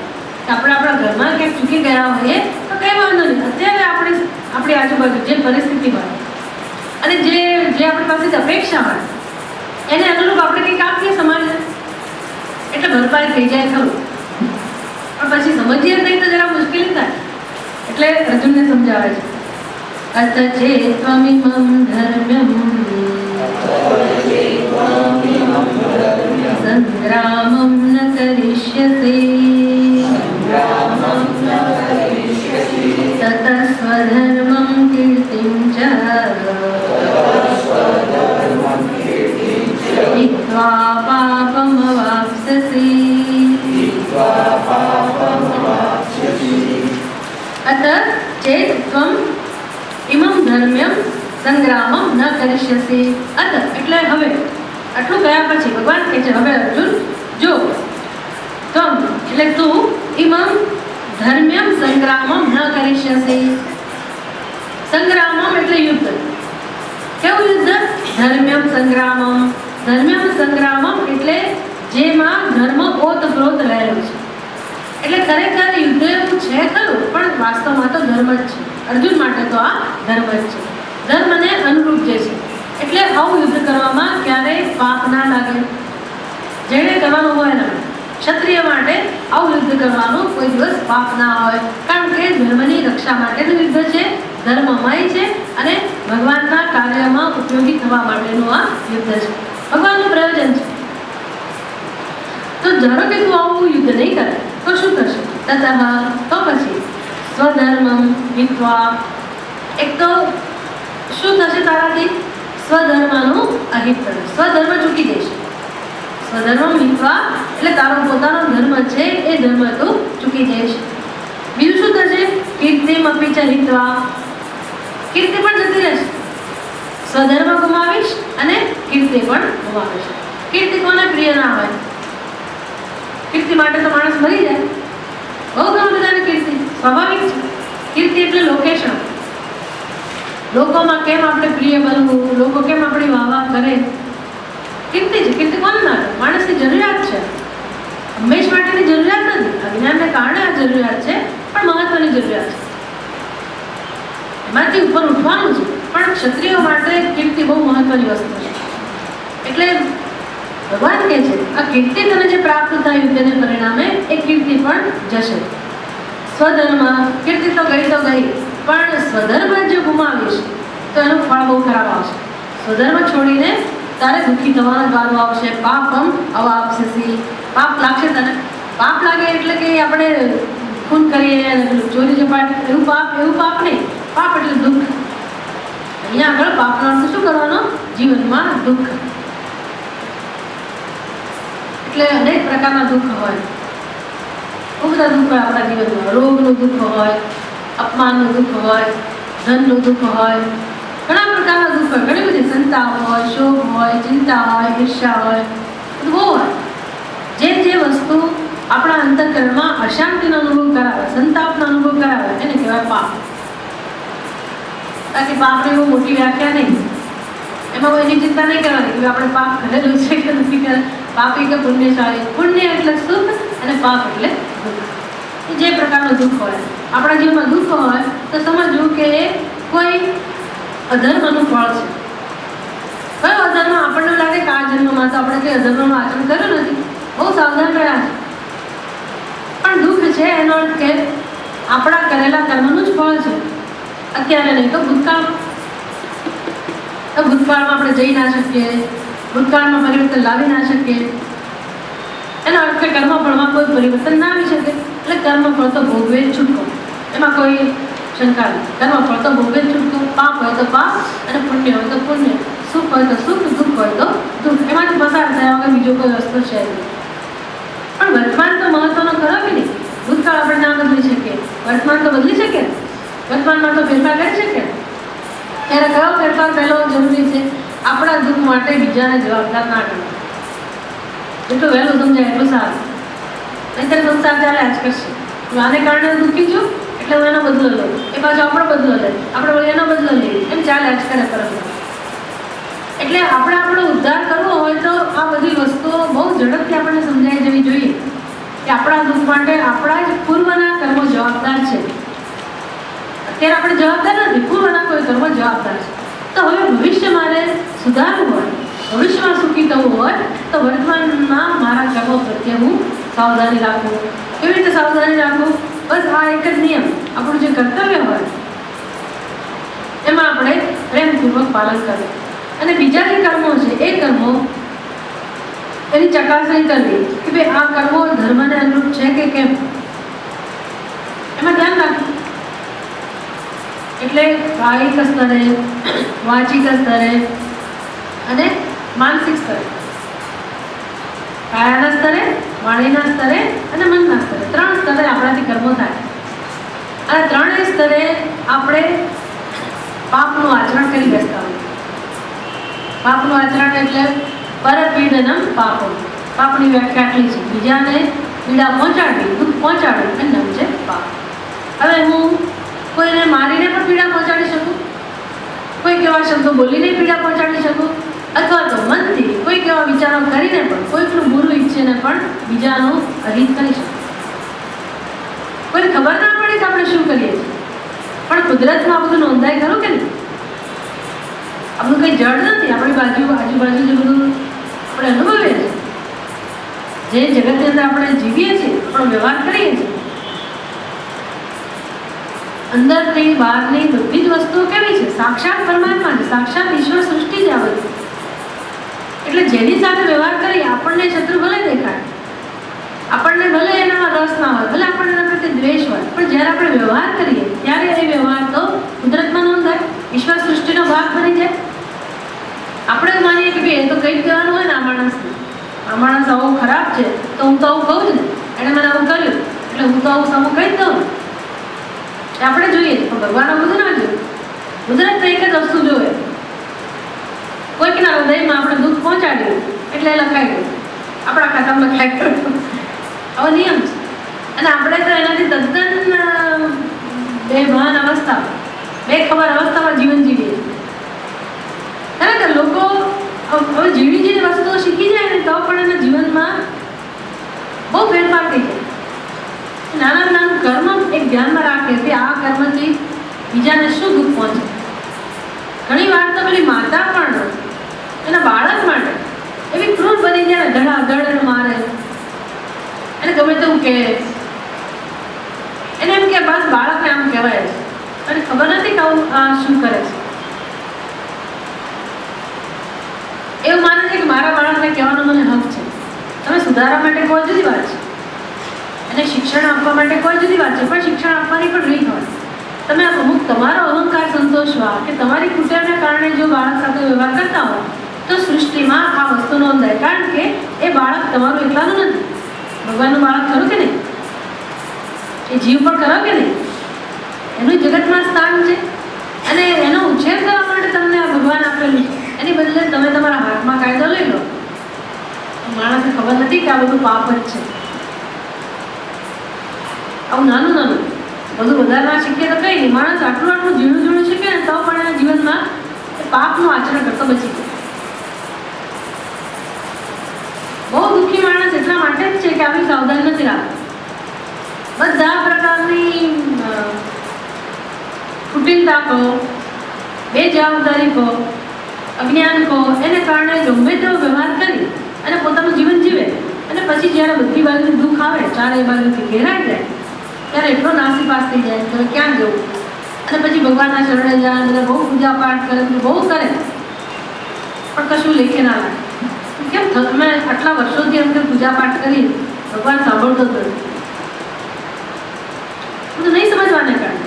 કે આપણે આપણા ઘરમાં ક્યાંક ચૂકી ગયા હોઈએ તો કંઈ વાંધો નહીં. અત્યારે આપણી આજુબાજુ જે પરિસ્થિતિ હોય અને જે આપણી પાસે અપેક્ષા હોય એને અનુરૂપ આપણે કંઈક આપીએ સમાજને એટલે ભરપાઈ થઈ જાય ખરું, પણ પછી સમજીએ નહીં તો જરા મુશ્કેલી થાય. એટલે અર્જુનને સમજાવે છે, અત ચેત્વમિમં ધર્મ્યં સંગ્રામં ન કરિષ્યસે તત સ્વધર્મં કીર્તિં ચ ન કરિષ્યસી અત એટલે હવે આટલું ગયા પછી ભગવાન કહે છે હવે અર્જુન જો તમ એટલે તું ઇમમ ધર્મ્યમ સંગ્રામમ ન કરિષ્યસી. સંગ્રામમ એટલે યુદ્ધ. કેવું યુદ્ધ? ધર્મ્યમ સંગ્રામમ. ધર્મ્યમ સંગ્રામમ એટલે જેમાં ધર્મ ઓતપ્રોત રહેલો છે. એટલે ખરેખર યુદ્ધ એવું છે ખરું, પણ વાસ્તવમાં તો ધર્મ જ છે. અર્જુન માટે તો આ ધર્મ જ છે, ધર્મને અનુરૂપ જે છે. એટલે આવું યુદ્ધ કરવામાં ક્યારેય પાપ ના લાગે. જેણે કરવાનું હોય ને, ક્ષત્રિય માટે આવું યુદ્ધ કરવાનું કોઈ દિવસ પાપ ના હોય, કારણ કે ધર્મની રક્ષા માટેનું યુદ્ધ છે, ધર્મમય છે અને ભગવાનના કાર્યમાં ઉપયોગી થવા માટેનું આ યુદ્ધ છે, ભગવાનનું પ્રયોજન છે. તો ધારો કે તું આવું યુદ્ધ નહીં કરે તો શું થશે? તતઃ તો પછી સ્વધર્મમ હિત્વા, એક તો શું થશે તારાથી? સ્વધર્મનું અહિત થશે, સ્વધર્મ ચૂકી જશે. સ્વધર્મ હિત્વા એટલે તારો પોતાનો ધર્મ છે એ ધર્મ તું ચૂકી જઈશ. બીજું શું થશે? કીર્તિમ અપી ચ હિત્વા, કીર્તિ પણ જતી રહેશે. સ્વધર્મ ગુમાવીશ અને કીર્તિ પણ ગુમાવીશ. કીર્તિ કોને પ્રિય ના હોય? કીર્તિ માટે તો માણસ મરી જાય. બહુ ઘણા બધાને કીર્તિ સ્વાભાવિક છે. કીર્તિ એટલે લોકેશન. લોકોમાં કેમ આપણે પ્રિય બનવું, લોકો કેમ આપણી વાહ કરે, કીર્તિ છે. કીર્તિ કોને ના કરે? માણસની જરૂરિયાત છે, હંમેશ માટેની જરૂરિયાત નથી. અજ્ઞાનને કારણે આ જરૂરિયાત છે, પણ મહત્વની જરૂરિયાત છે. એમાંથી ઉપર ઉઠવાનું છે, પણ ક્ષત્રિયો માટે કીર્તિ બહુ મહત્વની વસ્તુ છે. એટલે ભગવાન કહે છે આ કીર્તિ તને જે પ્રાપ્ત થાય યુદ્ધને પરિણામે, એ કીર્તિ પણ જશે. સ્વધર્મ, કીર્તિ તો ગઈ, પણ સ્વધર્મ જે ગુમાવીશ તો એનું ફળ બહુ ખરાબ આવશે. સ્વધર્મ છોડીને તારે દુઃખી થવાનો વારો આવશે. પાપમ અવાપ્સ્યસી, પાપ લાગશે તને. પાપ લાગે એટલે કે આપણે ખૂન કરીએ, ચોરી ચપાટી, એવું પાપ નહીં. પાપ એટલે દુઃખ. અહીંયા આગળ પાપનો અર્થ શું કરવાનો? જીવનમાં દુઃખ. એટલે અનેક પ્રકારના દુઃખ હોય, બહુ બધા દુઃખ હોય આપણા જીવનમાં. રોગનું દુઃખ હોય, અપમાનનું દુઃખ હોય, ધનનું દુઃખ હોય, ઘણા પ્રકારના દુઃખ હોય. ઘણી બધી સંતાપ હોય, શોક હોય, ચિંતા હોય, ઈર્ષ્યા હોય, બધું બહુ હોય. જે વસ્તુ આપણા અંતઃકરણમાં અશાંતિનો અનુભવ કરાવે, સંતાપનો અનુભવ કરાવે, એને કહેવાય પાપ. બાકી પાપની બહુ મોટી વ્યાખ્યા નહીં. એમાં કોઈ એની ચિંતા નહીં કરવાની કે આપણે પાપ કરેલું છે કે નથી કરે. પાપી કે પુણ્યશાળી. પુણ્ય એટલે સુખ અને પાપ એટલે દુઃખ. જે પ્રકારનું દુઃખ હોય આપણા જીવનમાં દુઃખ હોય તો સમજવું કે એ કોઈ અધર્મનું ફળ છે. કયો અધર્મ? આપણને લાગે કે આ જન્મમાં તો આપણે કંઈ અધર્મનું આચરણ કર્યું નથી, બહુ સાવધાન રહ્યા છે, પણ દુઃખ છે એનો અર્થ કે આપણા કરેલા કર્મનું જ ફળ છે. અત્યારે નહીં તો ભૂતકાળમાં. ભૂતકાળમાં આપણે જઈ ના શકીએ, ભૂતકાળમાં પરિવર્તન લાવી ના શકીએ. એનો અર્થ કે કર્મફળમાં કોઈ પરિવર્તન ના આવી શકે. એટલે કર્મફળ તો ભોગવે છૂટકો, એમાં કોઈ શંકા નહીં. કર્મફળ તો ભોગવે છૂટકો. પાપ હોય તો પાપ અને પુણ્ય હોય તો પુણ્ય, સુખ હોય તો સુખ, દુઃખ હોય તો દુઃખ. એમાંથી પસાર થયા વગર બીજો કોઈ રસ્તો છે નહીં. પણ વર્તમાન તો મહત્વનો ખરો કે નહીં? ભૂતકાળ આપણે ના બદલી શકીએ, વર્તમાન તો બદલી શકીએ. વર્તમાનમાં તો ફેરફાર કરી શકીએ. ત્યારે કયો ફેરફાર પહેલો જરૂરી છે? આપણા દુઃખ માટે બીજાને જવાબદાર ના કરવા. જેટલું વહેલું સમજાય એટલું સારું. નહીંતર સંસાર ચાલ્યા જ કરશે. હું આને કારણે દુઃખી છું એટલે હું એનો બદલો લઉં, એ પાછો આપણો બદલો લે, આપણે વળી એનો બદલો લઈએ, એમ ચાલ્યા જ કરે પરંપરા. એટલે આપણે આપણો ઉદ્ધાર કરવો હોય તો આ બધી વસ્તુઓ બહુ ઝડપથી આપણને સમજાઈ જવી જોઈએ કે આપણા દુઃખ માટે આપણા જ પૂર્વના કર્મો જવાબદાર છે. અત્યારે આપણે જવાબદાર નથી, પૂર્વના કોઈ કર્મો જવાબદાર છે. તો હવે ભવિષ્ય મારે સુધારવું હોય, ભવિષ્યમાં સુખી થવું હોય તો વર્તમાનમાં મારા કર્મો પ્રત્યે હું સાવધાની રાખું. કેવી રીતે સાવધાની રાખું? બસ આ એક જ નિયમ, આપણું જે કર્તવ્ય હોય એમાં આપણે પ્રેમપૂર્વક પાલન કરવું. અને બીજા જે કર્મો છે એ કર્મો એની ચકાસણી કરવી કે ભાઈ આ કર્મો ધર્મને અનુરૂપ છે કે કેમ, એમાં ધ્યાન રાખવું. એટલે કાયિક સ્તરે, વાચિક સ્તરે અને માનસિક સ્તરે, કાયાના સ્તરે, વાણીના સ્તરે અને મનના સ્તરે, 3 સ્તરે આપણાથી કર્મો થાય. અને 3 સ્તરે આપણે પાપનું આચરણ કરી બેસતા હોય. પાપનું આચરણ એટલે પરપીડનમ પાપમ. પાપની વ્યાખ્યા આટલી છે, બીજાને પીડા પહોંચાડવી, દુઃખ પહોંચાડવું એનું નામ છે પાપ. હવે હું કોઈને મારીને પણ પીડા પહોંચાડી શકું, કોઈક એવા શબ્દો બોલીને પીડા પહોંચાડી શકું, અથવા તો મનથી કોઈક એવા વિચારો કરીને પણ કોઈકનું બુરું ઈચ્છીને પણ બીજાનું અહિત કરી શકું. કોઈને ખબર ના પડે કે આપણે શું કરીએ છીએ, પણ કુદરતમાં આ બધું નોંધાય ખરું કે નહીં? આ બધું કંઈ જડ નથી. આપણી આજુબાજુ જે બધું આપણે અનુભવીએ છીએ, જે જગતની અંદર આપણે જીવીએ છીએ, આપણો વ્યવહાર કરીએ છીએ, અંદરની બહારની બધી જ વસ્તુઓ કેવી છે? સાક્ષાત પરમાત્મા છે, સાક્ષાત ઈશ્વર સૃષ્ટિ છે આ બધી. એટલે જેની સાથે વ્યવહાર કરીએ, આપણને શત્રુ ભલે દેખાય, આપણને ભલે એનામાં રસ ના હોય, ભલે આપણને એના પ્રત્યે દ્વેષ હોય, પણ જ્યારે આપણે વ્યવહાર કરીએ ત્યારે એ વ્યવહાર તો કુદરતમાં નોંધાય, ઈશ્વર સૃષ્ટિનો ભાગ બની જાય. આપણે માનીએ કે ભાઈ એ તો કંઈક કહેવાનું હોય ને આ માણસ આવો ખરાબ છે, તો હું તો આવું કહું જ ને, એણે મને આવું કર્યું એટલે હું તો આવું સામું કહી જ દઉં. આપણે જોઈએ પણ ભગવાન બધું ના જોઈએ. કુદરત એક જ વસ્તુ જોવે, કોઈકના હૃદયમાં આપણે દુઃખ પહોંચાડ્યું એટલે લખાઈ ગયું, આપણા ખાતામાં લખાઈ ગયું. આવો નિયમ છે. અને આપણે તો એનાથી તદ્દન બેભાન અવસ્થા, બેખબર અવસ્થામાં જીવન જીવીએ. ખરેખર લોકો હવે જીવી જેવી વસ્તુઓ શીખી જાય ને તો પણ એના જીવનમાં બહુ ફેરફાર થઈ જાય. નાના નાનું કર્મ એક ધ્યાનમાં રાખે કે આ કર્મથી બીજાને શું દુઃખ પહોંચે. ઘણી વાર તો પેલી માતા પણ એના બાળક માટે એવી ક્રૂર બની જાય ને, ધડાધડ એને મારે, એને ગમે તેવું કહે, એને એમ કે બસ બાળકને આમ કહેવાય છે, અને ખબર નથી કે આવું આ શું કરે છે. એવું માને છે કે મારા બાળકને કહેવાનો મને હક છે. તમે સુધારા માટે કોઈ જુદી વાત છે, એને શિક્ષણ આપવા માટે કોઈ જુદી વાત છે, પણ શિક્ષણ આપવાની પણ રીત હોય. તમે અમુક તમારો અહંકાર સંતોષવા કે તમારી કુટેવને કારણે જો બાળક સાથે વ્યવહાર કરતા હો તો સૃષ્ટિમાં આ વસ્તુ નોંધાય. કારણ કે એ બાળક તમારું એકલાનું નથી, ભગવાનનું બાળક ખરું કે નહીં? એ જીવ પણ ખરો કે નહીં? એનું જગતમાં સ્થાન છે, અને એનો ઉછેર કરવા માટે તમને આ ભગવાન આપેલું છે. એની બદલે તમે તમારા હાથમાં કાયદો લઈ લો. માણસને ખબર નથી કે આ બધું પાપ જ છે. આવું નાનું નાનું બધું વધારે ના શીખીએ તો કંઈ નહીં. માણસ આટલું ઝીણું શીખે ને તો પણ એના જીવનમાં પાપનું આચરણ કરતો બચી જાય. બહુ દુઃખી માણસ એટલા માટે જ છે કે આવી સાવધાન નથી રાખતો. બધા પ્રકારની કુટિલતા કહો, બેજવાબદારી કહો, અજ્ઞાન કહો, એને કારણે ગમે તેવો વ્યવહાર કરી અને પોતાનું જીવન જીવે, અને પછી જ્યારે બધી બાજુ દુઃખ આવે, ચારે બાજુથી ઘેરાઈ જાય, ત્યારે એટલો નાસીપાસ થઈ જાય કે ક્યાં જવું. અને પછી ભગવાનના શરણે જાય, બધા બહુ પૂજા પાઠ કરે, બહુ કરે, પણ કશું લેખે ના લાગે. કેમ તમે આટલા વર્ષોથી એમ કે પૂજા પાઠ કરી, ભગવાન સાંભળતો જ નથી. બધું નહીં સમજવાને કારણે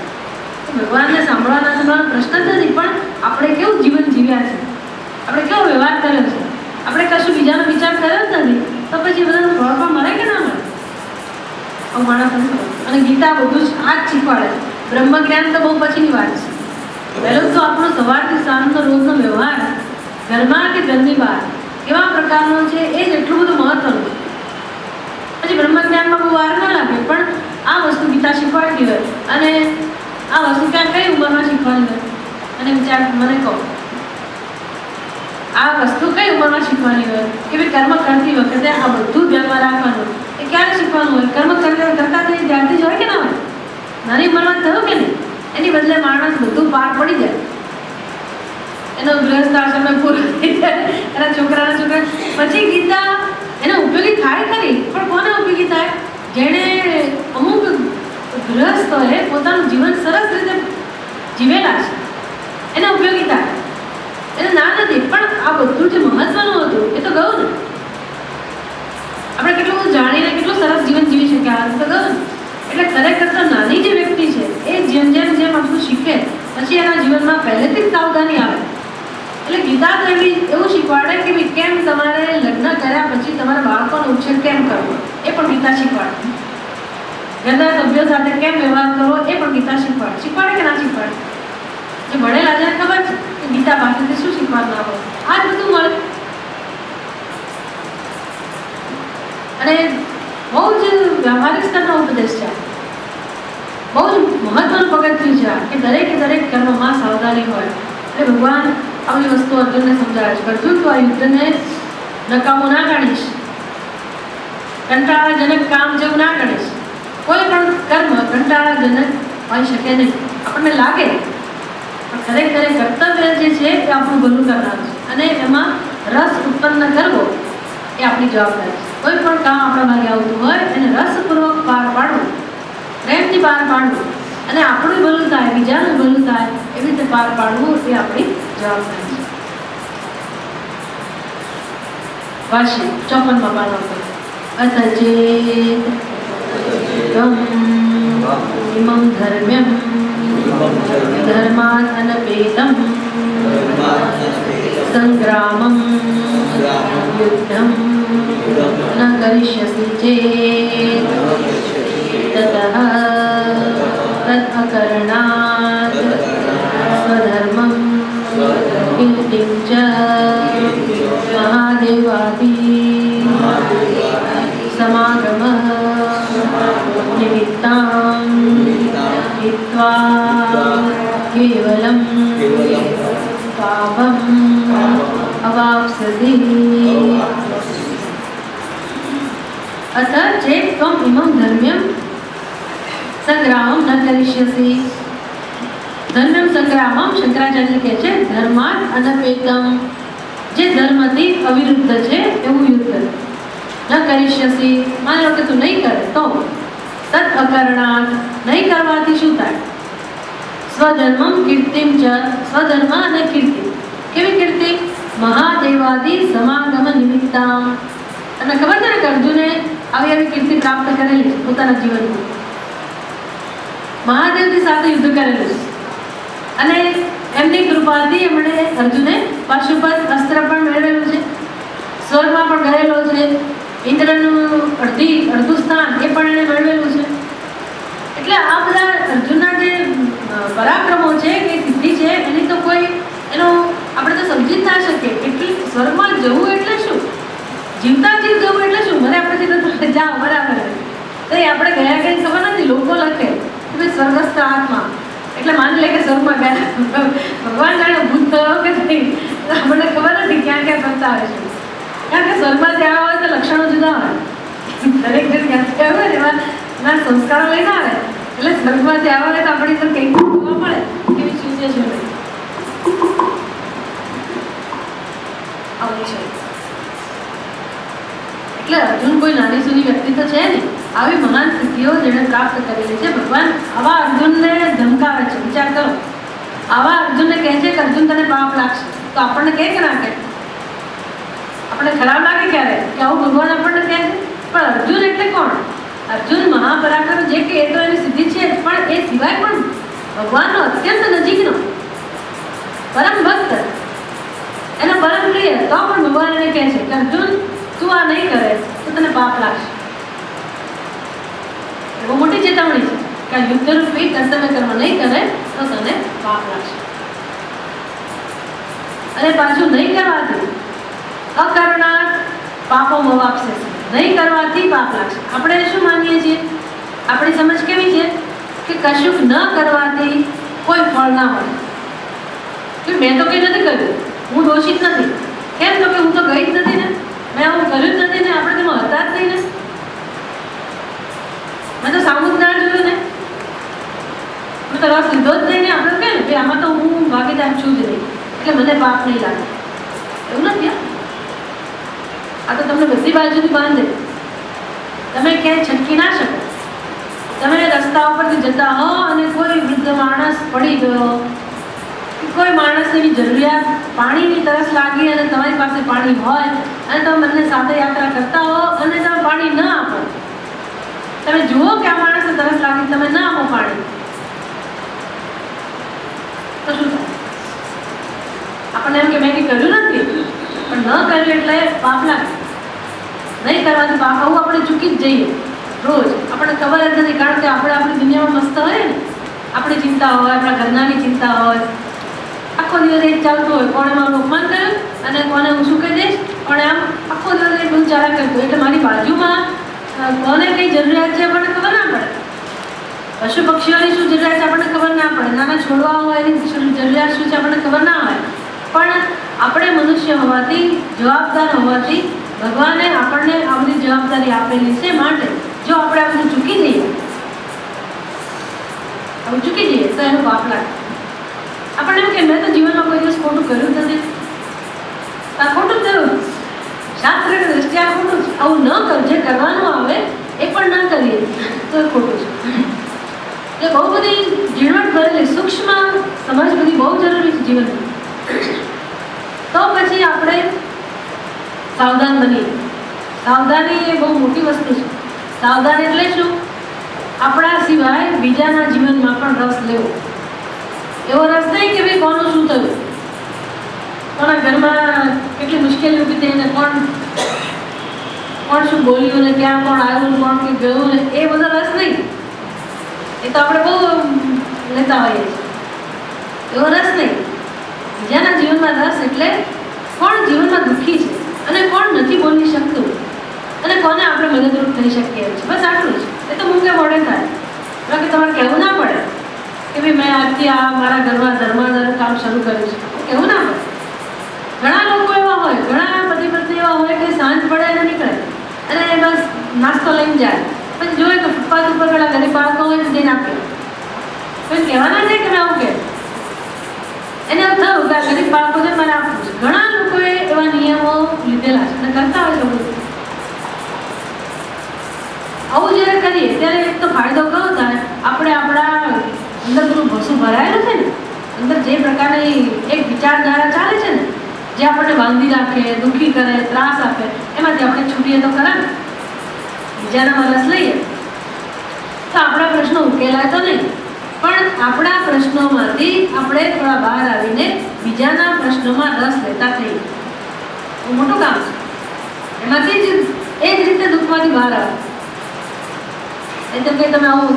ભગવાનને સાંભળવાનો પ્રશ્ન જ નથી, પણ આપણે કેવું જીવન જીવ્યા છે, આપણે કેવો વ્યવહાર કર્યો છે, આપણે કશું બીજાનો વિચાર કર્યો જ નથી, તો પછી બધાનું ફળ પણ મળે કે ના મળે? આવું માણસ નથી. અને ગીતા બધું જ આ જ શીખવાડે છે. બ્રહ્મ જ્ઞાન તો બહુ પછીની વાત છે. પહેલું તો આપણો સવારથી સાંજનો રોજનો વ્યવહાર, ઘરમાં કે ઘરની બહાર કેવા પ્રકારનો છે એ જ એટલું બધું મહત્વનું છે. પછી બ્રહ્મ જ્ઞાનમાં બહુ વાર ના લાગે, પણ આ વસ્તુ ગીતા શીખવાડતી હોય, અને આ વસ્તુ ક્યાં કઈ ઉંમરમાં શીખવાની હોય, અને વિચાર મને કહો, આ વસ્તુ કઈ ઉંમરમાં શીખવાની હોય કે ભાઈ કર્મ કરતી વખતે આ બધું ધ્યાનમાં રાખવાનું. એ ક્યારે શીખવાનું હોય? કર્મ કરતા ત્યારથી જ હોય કે ના હોય? નાની ઉંમરમાં થયું કે નહીં? એની બદલે માણસ બધું પાર પડી જાય, એનો ગૃહસ્થ આશ્રમ પૂરો થઈ જાય, એના છોકરા પછી ગીતા એને ઉપયોગી થાય ખરી, પણ કોને ઉપયોગી થાય? જેણે અમુક ગૃહસ્થોએ પોતાનું જીવન સરસ રીતે જીવેલા છે, એને ઉપયોગી થાય. એને ના નથી, પણ આ બધું જે મહત્વનું હતું એ તો ગયું ને. આપણે કેટલું બધું જાણીને કેટલું સરસ જીવન જીવી શક્યા, તો ગયું ને. એટલે ખરેખર તો નાની જે વ્યક્તિ છે એ જેમ આપણું શીખે, પછી એના જીવનમાં પહેલેથી જ સાવધાની આવે. એટલે ગીતા તો એવું શીખવાડે કે ભાઈ કેમ તમારે લગ્ન કર્યા પછી તમારા બાળકોનો ઉછેર કેમ કરવો, એ પણ ગીતા શીખવાડે. ઘરના સભ્યો સાથે કેમ વ્યવહાર કરવો, એ પણ ગીતા શીખવાડે કે ના શીખવાડે? જે ભણેલા જેને ખબર છે કે ગીતા પાસેથી શું શીખવાનું આવે. આ જ બધું વ્યવહારિક સ્તરનો ઉપદેશ છે. બહુ જ મહત્વનું પગથિયું છે કે દરેક કર્મમાં સાવધાની હોય. એટલે ભગવાન આવી વસ્તુ અર્જુનને સમજાવે છે. અર્જુન, તું આ યુદ્ધને નકામું ના ગણીશ, કંટાળાજનક કામ જેવું ના ગણીશ. કોઈ પણ કર્મ કંટાળાજનક હોઈ શકે નહીં. આપણને લાગે પણ કર્તવ્ય જે છે એ આપણું ભલું કરનારું છે અને એમાં રસ ઉત્પન્ન કરવો એ આપણી જવાબદારી છે. કોઈ પણ કામ આપણા ભાગે આવતું હોય એને રસપૂર્વક પાર પાડવું, પ્રેમથી પાર પાડવું અને આપણું ભલું થાય, બીજાનું ભલું થાય એવી રીતે પાર પાડવું એ આપણી જવાબદારી છે. વાશી 54માં પાનો પર અથ ચેત ઇમં ધર્મ્યમ ધર્માદ અનપેતમ સંગ્રામમ યુદ્ધમ ન કરિષ્યસि ચેત તતઃ તદ અકરણાદ સ્વધર્મમ કીર્તિં ચ મહાદેવાદી સમાગમઃ નિમિત્તાં हित्वा केवलं पापम् अवाप्स्यसि. अथ चेत् त्वम् इमं धर्म्यं संग्रामं न करिष्यसि. धर्म्यं संग्रामं शंकराचार्य કહે છે ધર્માત અનપેતમ, જે ધર્મથી અવિરુદ્ધ છે એવું યુદ્ધ ન કરિષ્યસि. માની લો કે તું નહીં કરે તો તદ અકરણાત, નહીં કરવાથી શું થાય? સ્વધર્મમ કીર્તિમ ચ, સ્વધર્મ અને કીર્તિ. કેવી કીર્તિ? મહાદેવાદી સમાગમ નિમિત્તામ. તમને ખબર છે ને કે અર્જુને આવી કીર્તિ પ્રાપ્ત કરેલી છે પોતાના જીવનમાં. મહાદેવની સાથે યુદ્ધ કરેલું છે અને એમની કૃપાથી એમણે અર્જુને પાશુપત અસ્ત્ર પણ મેળવેલું છે, સ્વર્ગમાં પણ ગયેલો છે, ઇન્દ્રનું અડધું સ્થાન એ પણ એને મેળવેલું છે. એટલે આ બધા અર્જુનના જે પરાક્રમો છે કે સિદ્ધિ છે એની તો કોઈ એનો આપણે તો સમજી જ ના શકીએ. કેટલી સ્વર્ગમાં જવું એટલે શું, જીવતા જીવ જવું એટલે શું, મર્યા પછી તો જાઓ બરાબર. તો એ આપણે ગયા કંઈ ખબર નથી. લોકો લખે કે ભાઈ સ્વર્ગસ્થ આત્મા એટલે માની લે કે સ્વર્ગમાં ગયા. ભગવાન જાણે ભૂત થયો કે નહીં આપણને ખબર નથી ક્યાં ક્યાં કરતા હોય છે. કારણ કે સ્વર્ગમાં ત્યાં હોય તો લક્ષણો જુદા હોય. દરેક જણ ક્યાંથી આવે ને એવા સંસ્કારો લઈને આવે એટલે સ્વર્ગમાં ત્યાં આવે તો આપણી તો કંઈક જોવા મળે કેવી સિચ્યુએશન આવું છે. એટલે અર્જુન કોઈ નાની સૂની વ્યક્તિ તો છે ને. આવી મહાન સિદ્ધિઓ જેણે પ્રાપ્ત કરેલી છે. ભગવાન આવા અર્જુનને ધમકાવે છે. વિચાર કરો, આવા અર્જુનને કહે છે કે અર્જુન તને પાપ લાગશે તો આપણને કહે કે ના કહે? આપણને ખરાબ લાગે ક્યારે કે આવું ભગવાન આપણને કહે છે? પણ અર્જુન એટલે કોણ? અર્જુન મહાપરાક્રમ જે કે એ તો એની સિદ્ધિ છે, પણ એ સિવાય પણ ભગવાનનો અત્યંત નજીકનો પરમ ભક્ત, એનો પરમ પ્રિય. તો પણ ભગવાન એને કહે છે કે અર્જુન તું આ નહીં કરે તો તને પાપ લાગશે. બહુ મોટી ચેતવણી છે કે આ યુદ્ધરૂપી કર્તવ્ય કર્મ નહીં કરે તો તને પાપ લાગશે. અને પાછું નહીં કરવાથી અકરણાત પાપો મોવાપશે, નહીં કરવાથી પાપ લાગશે. આપણે શું માનીએ છીએ? આપણી સમજ કેવી છે કે કશુંક ન કરવાથી કોઈ ફળ ના મળે. કે મેં તો કંઈ નથી કર્યું, હું દોષિત નથી. કેમ? તો કે હું તો ગઈ જ નથી ને, મેં આવું કર્યું જ નથી ને, આપણે તેમાં હતા જ નહીં ને, મેં તો સામું ના જોયું ને, મેં તો રસ લીધો જ નહીં ને. આપણે કહે ને આમાં તો હું ભાગીદાર છું જ નહીં એટલે મને પાપ નહીં લાગે. એવું નથી. આ તો તમને બધી બાજુથી બાંધે, તમે ક્યાંય છટકી ના શકો. તમે રસ્તા ઉપરથી જતા હો અને કોઈ વૃદ્ધ માણસ પડી ગયો, કોઈ માણસની જરૂરિયાત પાણીની તરસ લાગી અને તમારી પાસે પાણી હોય અને તમે બંને સાથે યાત્રા કરતા હો અને તમે પાણી ન આપો, તમે જુઓ કે આ માણસને તરસ લાગી, તમે ન આપો પાણી, તો શું થાય? આપણને એમ કે મેં કંઈ કર્યું નથી, પણ ન કર્યું એટલે પાપ લાગે. નહીં કરવાથી પાપ આવું આપણે ચૂકી જ જઈએ રોજ. આપણને ખબર જ નથી, કારણ કે આપણે આપણી દુનિયામાં મસ્ત હોય ને, આપણી ચિંતા હોય, આપણા ઘરનાની ચિંતા હોય, આખો દિવસ એ જ ચાલતું હોય. કોણે મારું અપમાન કર્યું અને કોને હું શું કહી દઈશ, કોણે આમ આખો દિવસ એ બધું ચાલ્યા કરતું. એટલે મારી બાજુમાં કોને કઈ જરૂરિયાત છે આપણને ખબર ના પડે. પશુ પક્ષીઓની શું જરૂરિયાત છે આપણને ખબર ના પડે. નાના છોડવા હોય એની જરૂરિયાત શું છે આપણને ખબર ના હોય. પણ આપણે મનુષ્ય હોવાથી, જવાબદાર હોવાથી ભગવાને આપણને આ બધી જવાબદારી આપેલી છે. માટે જો આપણે આ બધું ચૂકી જઈએ તો એનું પાપ લાગે. આપણને એમ કે મેં તો જીવનમાં કોઈ દિવસ ખોટું કર્યું જ નથી, આ ખોટું જ થયું, શાસ્ત્રની દ્રષ્ટિએ આ ખોટું છે. આવું ન કર, જે કરવાનું આવે એ પણ ન કરીએ તો એ ખોટું છે. એટલે બહુ બધી ઝીણવટ ભરેલી સૂક્ષ્મ સમજ બધી બહુ જરૂરી છે જીવનમાં. તો પછી આપણે સાવધાન બનીએ. સાવધાની એ બહુ મોટી વસ્તુ છે. સાવધાન એટલે શું? આપણા સિવાય બીજાના જીવનમાં પણ રસ લેવો. એવો રસ નહીં કે ભાઈ કોનું શું થયું, કોના ઘરમાં કેટલી મુશ્કેલી ઊભી થઈ ને કોણ શું બોલ્યું ને ક્યાં કોણ આવ્યું, કોણ કે ગયું ને, એ બધો રસ નહીં. એ તો આપણે બહુ લેતા હોઈએ છીએ. એવો રસ નહીં. બીજાના જીવનમાં રસ એટલે કોણ જીવનમાં દુઃખી છે અને કોણ નથી બોલી શકતું અને કોને આપણે મદદરૂપ થઈ શકીએ છીએ. બસ આટલું જ. એ તો મૂંગે મોડે થાય. બાકી તમારે કહેવું ના પડે કે ભાઈ મેં આજથી આ મારા ઘરમાં ધર્માદાનું કામ શરૂ કર્યું છે, કહેવું ના પડે. ઘણા લોકો એવા હોય, ઘણા પતિ પત્ની એવા હોય કે સાંજ પડે અને નીકળે અને બસ નાસ્તો લઈને જાય. પછી જોઈએ કે ફૂટપાથ ઉપર ઘણા ગરીબ બાળકો હોય જઈને આપે. કોઈ કહેવાના છે કે મેં આવું કહે, એને એવું થયું કે આ ગરીબ બાળકો છે મારે આપવું છે. ઘણા લોકોએ એવા નિયમો લીધેલા છે અને કરતા હોય તો બધું. આવું જ્યારે કરીએ ત્યારે એક તો ફાયદો કયો થાય, આપણે આપણા અંદર પેલું ભસું ભરાયેલું છે ને, અંદર જે પ્રકારની એક વિચારધારા ચાલે છે ને, જે આપણને બાંધી રાખે, દુઃખી કરે, ત્રાસ આપે, એમાંથી આપણે છૂટીએ તો ખરા ને. બીજાના રસ લઈએ તો આપણા પ્રશ્નો ઉકેલાય તો નહીં, પણ આપણા પ્રશ્નોમાંથી આપણે થોડા બહાર આવીને બીજાના પ્રશ્નોમાં રસ લેતા થઈએ. બહુ મોટું કામ છે. એમાંથી જ એ જ રીતે દુઃખમાંથી બહાર આવે. એટલે કે તમે આવું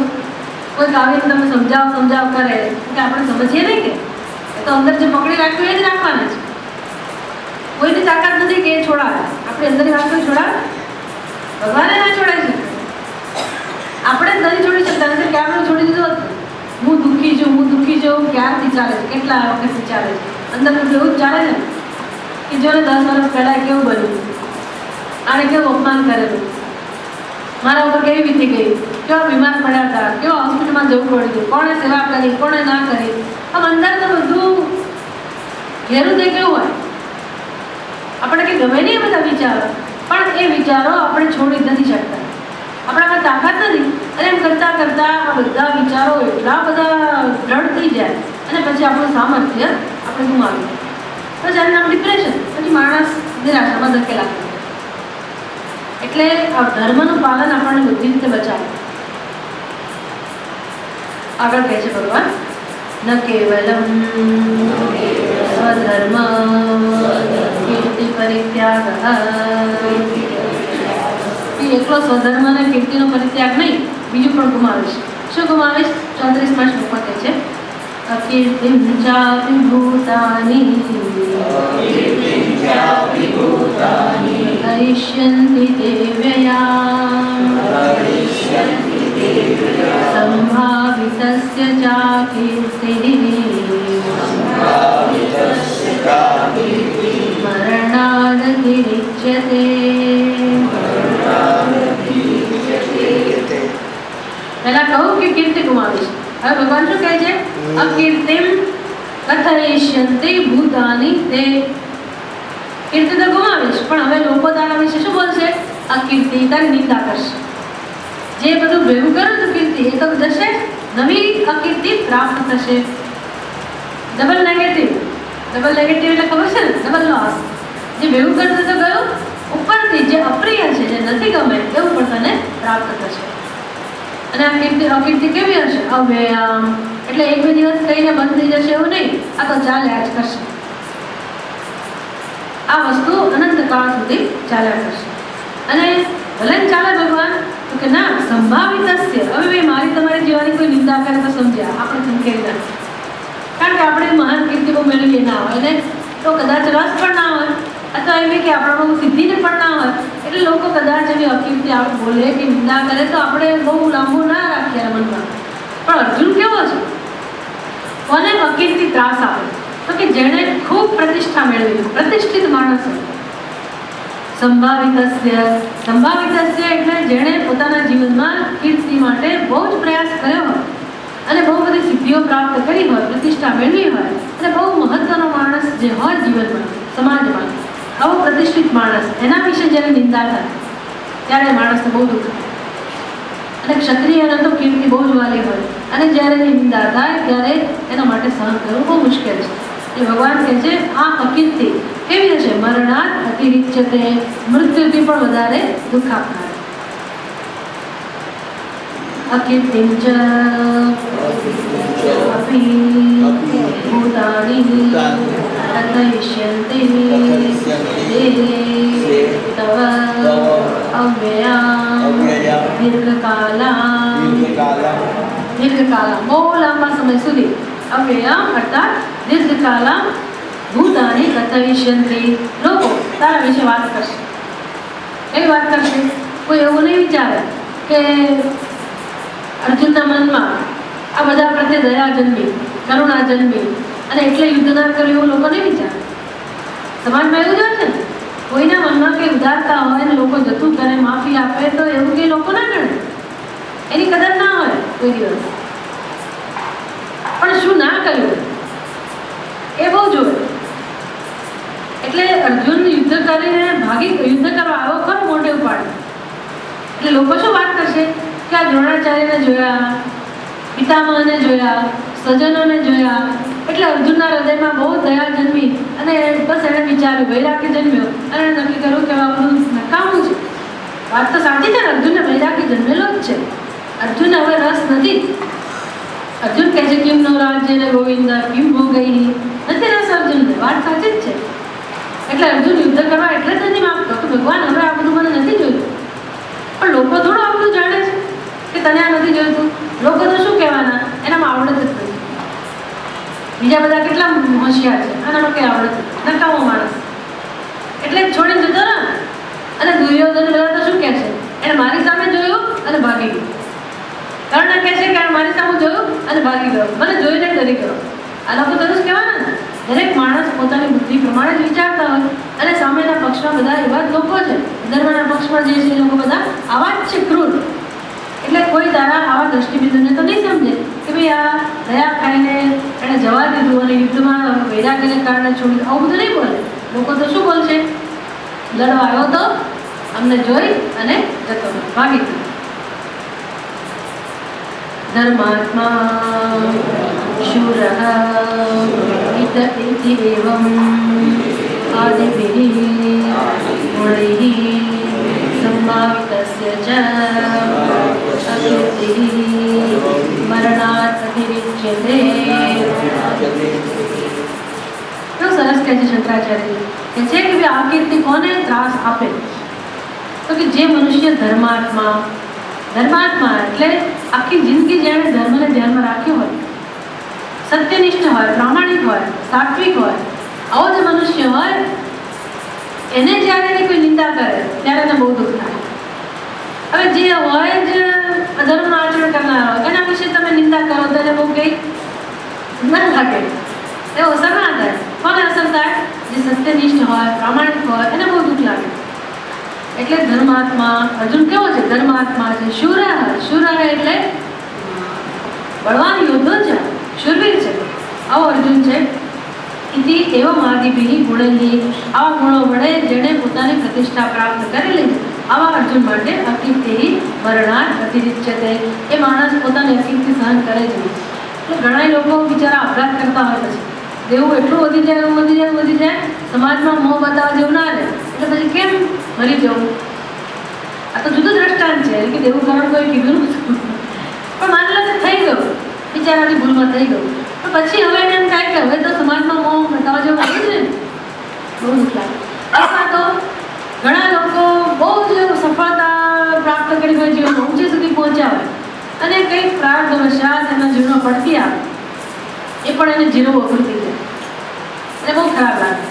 કોઈક આવીને તમે સમજાવ કરે કે આપણે સમજીએ નહીં કે એ તો અંદર જે પકડી રાખ્યું એ જ રાખવાના છે. કોઈની તાકાત નથી કે એ છોડાવે. આપણી અંદરની વાત કોઈ છોડાવે? ભગવાને ના છોડાઈ શકે. આપણે જ નથી છોડી શકતા. નથી ક્યારે છોડી દીધો હું દુઃખી છું ક્યારથી ચાલે છે, કેટલા વખતથી ચાલે છે. અંદર એવું જ ચાલે છે કે જોને 10 વર્ષ પહેલાં કેવું બન્યું, આને કેવું અપમાન કરેલું, મારા ઉપર કેવી વીતી ગઈ, કેવા બીમાર પડ્યા હતા, કેવા હોસ્પિટલમાં જવું પડ્યું, કોણે સેવા કરી, કોણે ના કરી. આમ અંદર તો બધું ઘેરું તે કેવું હોય. આપણે કંઈ ગમે નહીં બધા વિચારો, પણ એ વિચારો આપણે છોડી નથી શકતા. આપણામાં તાકાત નથી. અને એમ કરતાં કરતાં આ બધા વિચારો એટલા બધા દ્રઢ થઈ જાય અને પછી આપણું સામર્થ્ય આપણે ગુમાવીએ. પછી એનું નામ ડિપ્રેશન. પછી માણસ નિરાશામાં ધકેલા કરે. એટલે આ ધર્મનું પાલન આપણને બધી રીતે બચાવે. આગળ કહે છે ભગવાન, ન કેવલમ સ્વધર્મ કીર્તિ પરિત્યાગ. એકલો સ્વધર્મ અને કીર્તિનો પરિત્યાગ નહીં, બીજું પણ ગુમાવીશ. શું ગુમાવીશ? 34માં શ્લોકમાં કહે છે, અકીર્તિમ ચાપિ ભૂતાની હરિષ્યન્તિ તે વ્યયામ સંભાવિતસ્ય ચાકીર્તિઃ મરણાદતિરિચ્યતે. પહેલા કહું કે કીર્તિ ગુમાવીશ. હવે ભગવાન શું કહે છે? અકીર્તિમ કથયિષ્યન્તિ ભૂતાની તે. કીર્તિ તો ગુમાવીશ, પણ હવે લોકો તારા વિશે શું બોલશે? અકીર્તિ, તારી નિંદા કરશે. જે બધું ભેગું કર્યું હતું કીર્તિ એ તો જશે, નવી અકીર્તિ પ્રાપ્ત થશે. ડબલ નેગેટિવ એટલે ખબર છે ને, ડબલ લોસ. જે ભેગું કરતું તો ગયું, ઉપરથી જે અપ્રિય છે, જે નથી ગમે એવું પણ તને પ્રાપ્ત થશે. અને આ અકીર્તિ કેવી હશે? અવ્યયામ એટલે 1-2 દિવસ કહીને બંધ થઈ જશે એવું નહીં. આ તો ચાલ્યા જ કરશે. આ વસ્તુ અનંત કાળ સુધી ચાલ્યા કરશે. અને ભલે ચાલે ભગવાન તો કે ના, સંભાવિત હશે. હવે મારી તમારી જેવાની કોઈ નિંદા કરે તો સમજ્યા, આપણે સંકેત ના. કારણ કે આપણે મહાન કીર્તિ બહુ મેળવીએ ના હોય ને તો કદાચ રસ પણ ના હોય, અથવા એમ કે આપણામાં સિદ્ધિને પણ ના હોય એટલે લોકો કદાચ એવી અકીર્તિ આપણે બોલે કે નિંદા કરે તો આપણે બહુ લાંબુ ના રાખીએ મનમાં. પણ અર્જુન કેવો છે? કોને અકીર્તિ ત્રાસ આપે? તો કે જેણે ખૂબ પ્રતિષ્ઠા મેળવી, પ્રતિષ્ઠિત માણસ હોય. સંભાવિતસ્ય એટલે જેણે પોતાના જીવનમાં કીર્તિ માટે બહુ જ પ્રયાસ કર્યો હોય અને બહુ બધી સિદ્ધિઓ પ્રાપ્ત કરી હોય, પ્રતિષ્ઠા મેળવી હોય અને બહુ મહત્વનો માણસ જે હોય જીવનમાં, સમાજમાં, આવો પ્રતિષ્ઠિત માણસ, એના વિશે જ્યારે નિંદા થાય ત્યારે માણસને બહુ દુઃખ થાય. અને ક્ષત્રિયને તો કીર્તિ બહુ જ વાલી હોય અને જ્યારે એની નિંદા થાય ત્યારે એના માટે સહન કરવું બહુ મુશ્કેલ છે. એટલે ભગવાન કહે છે આ અકીર્તિ કેવી હશે? મરણાત અતિરિચ્યતે, મૃત્યુથી પણ વધારે દુઃખ આપનાર. અકીર્તિં ચ અપી ભૂતાનિ કથયિષ્યન્તિ તવ અવ્યયા દીર્ઘકાલા, બહુ લાંબા સમય સુધી, અવ્યયા અર્થાત દીર્ઘકાલા ભૂતાનિ કથયિષ્યન્તિ, લોકો તારા વિશે વાત કરશે. કઈ વાત કરશે? કોઈ એવું નહીં વિચારે કે અર્જુનના મનમાં આ બધા પ્રત્યે દયા જન્મી, કરુણા જન્મી અને એટલે યુદ્ધ ના કર્યું એવું લોકો નહીં વિચારે. સમાજમાં એવું જ હોય છે ને, કોઈના મનમાં કંઈ ઉદારતા હોય ને લોકો જતું કરે, માફી આપે તો એવું કંઈ લોકો ના ગણે, એની કદર ના હોય કોઈ દિવસ. પણ શું ના કર્યું એ બહુ જોવે. એટલે અર્જુન યુદ્ધ કરીને યુદ્ધ કરવા આવ્યો ખરો મોઢે ઉપાડે, એટલે લોકો શું વાત કરશે કે આ દ્રોણાચાર્યને જોયા, પિતામહને જોયા, સ્વજનોને જોયા, એટલે અર્જુનના હૃદયમાં બહુ દયા જન્મી અને બસ એણે વિચાર્યું, વૈરાગ્ય જન્મ્યો અને એણે નક્કી કર્યું કે આ બધું નકામું છે. વાત તો સાચી છે ને, અર્જુનને વૈરાગ્ય જન્મેલો જ છે. અર્જુનને હવે રસ નથી. અર્જુન કહે છે કિમ નો રાજ્ય ને ગોવિંદ કિમ ભોગઈ, નથી રસ અર્જુનને, વાત સાચી જ છે. એટલે અર્જુન યુદ્ધ કરવા એટલે જ નથી માગતો કે ભગવાન હવે આ બધું મને નથી જોઈતું. પણ લોકો થોડું આ બધું જાણે છે કે તને આ નથી જોઈતું. લોકો તો શું કહેવાના, એનામાં આવડત જ નથી. બીજા બધા કેટલા હોશિયાર છે, આનામાં કંઈ આવડત નથી, નકામો માણસ. એટલે છોડીને જતો ને. અને દુર્યોધન બધા તો શું કહે છે, એણે મારી સામે જોયું અને ભાગી ગયું. કર્ણ કહે છે કે મારી સામે જોયું અને ભાગી ગયો, મને જોઈને ડરી ગયો. આ લોકો તો જ કહેવાના ને. દરેક માણસ પોતાની બુદ્ધિ પ્રમાણે જ વિચારતા હોય અને સામેના પક્ષમાં બધા એવા જ લોકો છે, ધર્મના પક્ષમાં જે છે એ લોકો બધા આવા જ છે, ક્રૂર. એટલે કોઈ તારા આવા દ્રષ્ટિબિંદુને તો નહીં સમજે કે ભાઈ આ દયા ખાઈને એણે જવા દીધું અને યુદ્ધમાં વૈરાગ્યને કારણે છોડી, આવું બધું નહીં બોલે. લોકો તો શું બોલશે, લડવા આવ્યો તો અમને જોઈ અને જતો ભાગી ગયો. ધર્માત્મા શૂરઃ ઇતિ એવં આદિભિઃ ગુણૈઃ સંભાવિતસ્ય ચ અકીર્તિઃ મરણાત અતિરિચ્યતે. કેવું સરસ કહે છે શંકરાચાર્ય, કે છે કે આ કીર્તિ કોને ત્રાસ આપે? તો કે જે મનુષ્ય ધર્માત્મા એટલે આખી જિંદગી જેણે ધર્મને ધ્યાનમાં રાખ્યો હોય, સત્યનિષ્ઠ હોય, પ્રામાણિક હોય, સાત્વિક હોય, આવો જે મનુષ્ય હોય એને જ્યારે એની કોઈ નિંદા કરે ત્યારે એને બહુ દુઃખ થાય. હવે જે હોય જ અધર્મનું આચરણ કરનાર હોય એના વિશે તમે નિંદા કરો તો એને બહુ કંઈ ના લાગે, એવો અસર ના થાય. કોને અસર થાય? જે સત્યનિષ્ઠ હોય, પ્રામાણિક હોય એને બહુ દુઃખ લાગે. એટલે ધર્માત્મા, અર્જુન કેવો છે? ધર્માત્મા છે. શૂર એટલે બળવાન યોદ્ધો છે, શૂરવીર છે, આવો અર્જુન છે. ઇતિ એવમ આદિભિઃ ગુણૈઃ, આવા ગુણો વડે જેણે પોતાની પ્રતિષ્ઠા પ્રાપ્ત કરેલી છે આવા અર્જુન માટે અકીર્તિઃ મરણાત અતિરિચ્યતે. એ માણસ પોતાની અકીર્તિ સહન કરે છે. એટલે ઘણા લોકો બિચારા અપરાધ કરતા હોય, પછી દેવું એટલું વધી જાય, સમાજમાં મોહ બતાવવા જેવું ના રહે, એટલે પછી કેમ મરી જવું? આ તો જુદું દ્રષ્ટાંત છે કે દેવું કારણ કોઈ કીધું નતું, પણ માની લો કે થઈ ગયું, બિચારાની ભૂલમાં થઈ ગયું, તો પછી હવે એને એમ થાય કે હવે તો સમાજમાં મોહ બતાવવા જેવું આવી જ ને, બહુ દુઃખ લાગે. અથવા તો ઘણા લોકો બહુ જ સફળતા પ્રાપ્ત કરી હોય, જીવન ઊંચે સુધી પહોંચ્યા હોય અને કંઈક પ્રાર્થવશાત એના જીવનમાં પડતી આવે, એ પણ એને જીરો અઘરું થઈ જાય, એને બહુ ખરાબ લાગે.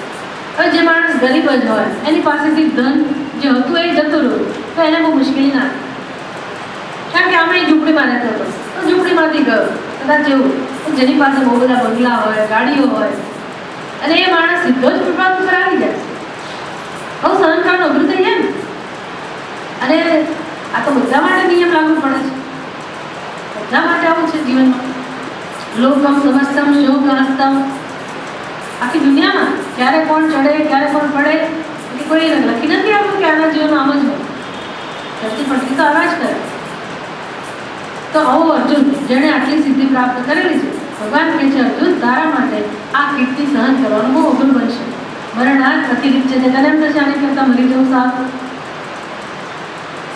હવે જે માણસ ગરીબ જ હોય, એની પાસેથી ધન જે હતું એ જતું રહ્યું, તો એને બહુ મુશ્કેલી ના થાય. કારણ કે આમે ઝૂંપડીમાં રહેતો હતો, તો ઝૂંપડીમાંથી ગયો. કદાચ એવું જેની પાસે બહુ બધા બંગલા હોય, ગાડીઓ હોય, અને એ માણસ સીધો જ ફૂટપાથ ઉપર આવી જાય, બહુ સહન કરવાનું અઘરું થઈ જાય ને. અને આ તો બધા માટે નિયમ લાગુ પડે છે, બધા માટે આવું છે જીવનમાં. લોકમ સમસ્તમ શોભ હસ્તમ. આખી દુનિયામાં ક્યારે કોણ ચડે ક્યારે કોણ પડે એ કોઈ લખી નથી આવતું કે આના જીવનમાં આમ જ હોય. ધરતી પડતી તો આવા જ કરે. તો આવો અર્જુન જેણે આટલી સિદ્ધિ પ્રાપ્ત કરેલી છે, ભગવાન કહે છે અર્જુન તારા માટે આ કીર્તિ સહન કરવાનું બહુ અઘરું બનશે. મરણાત અતિરિક્ત છે, તને એમ થશે આને કરતા મરી જવું સારું.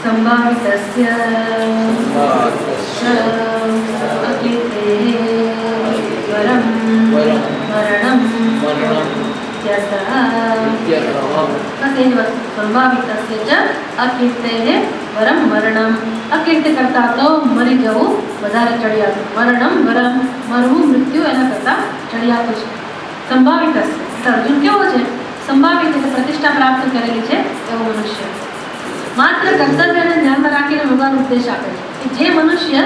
સંભાવિતસ્ય અકીર્તે વરમ મરણમ ત્યતઃ. બસ એ જ વસ્તુ. સંભાવિતસ્ય જ અકીર્તે વરમ મરણમ. અકીર્તિ કરતા તો મરી જવું વધારે ચડિયાતું. મરણમ વરમ, મરવું મૃત્યુ એના કરતા ચડિયાતું છે. સંભાવિતસ્ય અર્જુન કેવો છે? સંભાવિત એટલે પ્રતિષ્ઠા પ્રાપ્ત કરેલી છે એવો મનુષ્ય. માત્ર કર્તવ્યને ધ્યાનમાં રાખીને ભગવાન ઉપદેશ આપે છે કે જે મનુષ્ય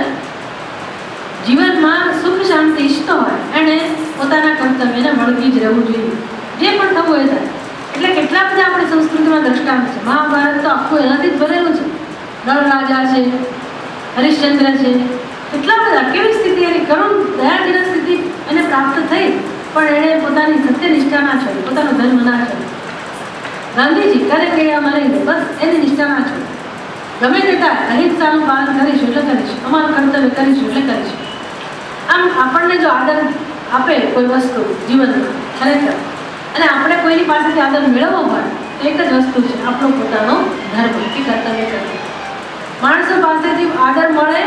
જીવનમાં સુખ શાંતિ ઈચ્છતો હોય એણે પોતાના કર્તવ્યને વળગી જ રહેવું જોઈએ, જે પણ થવું એ થાય. એટલે કેટલા બધા આપણી સંસ્કૃતિમાં દ્રષ્ટાંત છે. મહાભારત તો આખું એનાથી જ ભરેલું છે. નળ રાજા છે, હરિશ્ચંદ્ર છે, કેટલા બધા કેવી સ્થિતિ એની કરુણ દયાજીના સ્થિતિ એને પ્રાપ્ત થઈ, પણ એણે પોતાની સત્યનિષ્ઠા ના છોડી, પોતાનો ધર્મ ના છોડી. ગાંધીજી કરે ગયા મરી ગઈ, બસ એની નિષ્ઠા ના છોડી. ગમે તે થાય અહિંસાનું પાલન કરીશું એટલે કરીશું, અમારું કર્તવ્ય કરીશું એટલે કરીશું. આમ આપણને જો આદર આપે કોઈ વસ્તુ જીવનમાં ખરેખર, અને આપણે કોઈની પાસેથી આદર મેળવવો હોય તો એક જ વસ્તુ છે, આપણો પોતાનો ધર્મ કે કર્તવ્ય કરવું. માણસો પાસેથી આદર મળે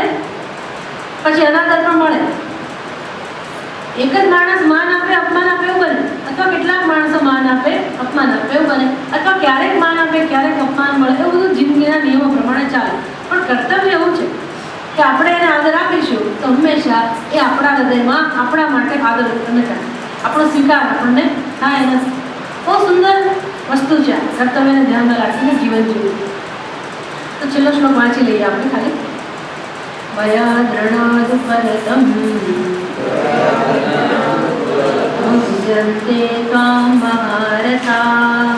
પછી અનાદર પણ મળે. એક જ માણસ માન આપે અપમાન આપે એવું બને, અથવા કેટલાક માણસો માન આપે અપમાન આપે એવું બને, અથવા ક્યારેક માન આપે ક્યારેક અપમાન મળે, એવું બધું જિંદગીના નિયમો પ્રમાણે ચાલે. પણ કર્તવ્ય એવું છે કે આપણે એને આદર આપીશું તો હંમેશા એ આપણા હૃદયમાં આપણા માટે આદર ઉત્પન્ન થાય, આપણો સ્વીકાર આપણને થાય. એના બહુ સુંદર વસ્તુ છે કર્તવ્યને ધ્યાનમાં રાખીને જીવન જીવવું. તો છેલ્લો શ્લોક વાંચી લઈએ આપણે ખાલી. મયા દ્રણાદ પરતમ મુહ્યન્તે ત્વામ મહારથાઃ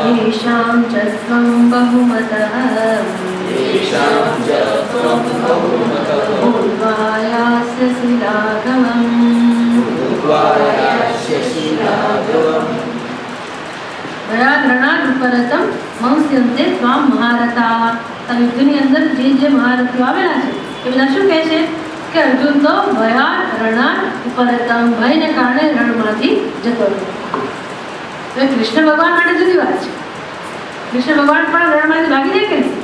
येषां च त्वं बहुमतः भूत्वा यास्यसि लाघवम्. મયા દ્રણાદ ઉપરતમ મંસ્યન્તે ત્વામ મહારથાઃ. આ યુદ્ધની અંદર જે મહારથીઓ આવેલા છે એ બધા શું કહે છે કે અર્જુન તો ભયા રણાદ ઉપરતમ, ભયને કારણે રણમાંથી જતો રહ્યો. તો એ કૃષ્ણ ભગવાન માટે જુદી વાત છે. કૃષ્ણ ભગવાન પણ રણમાંથી ભાગી જાય કે નહીં?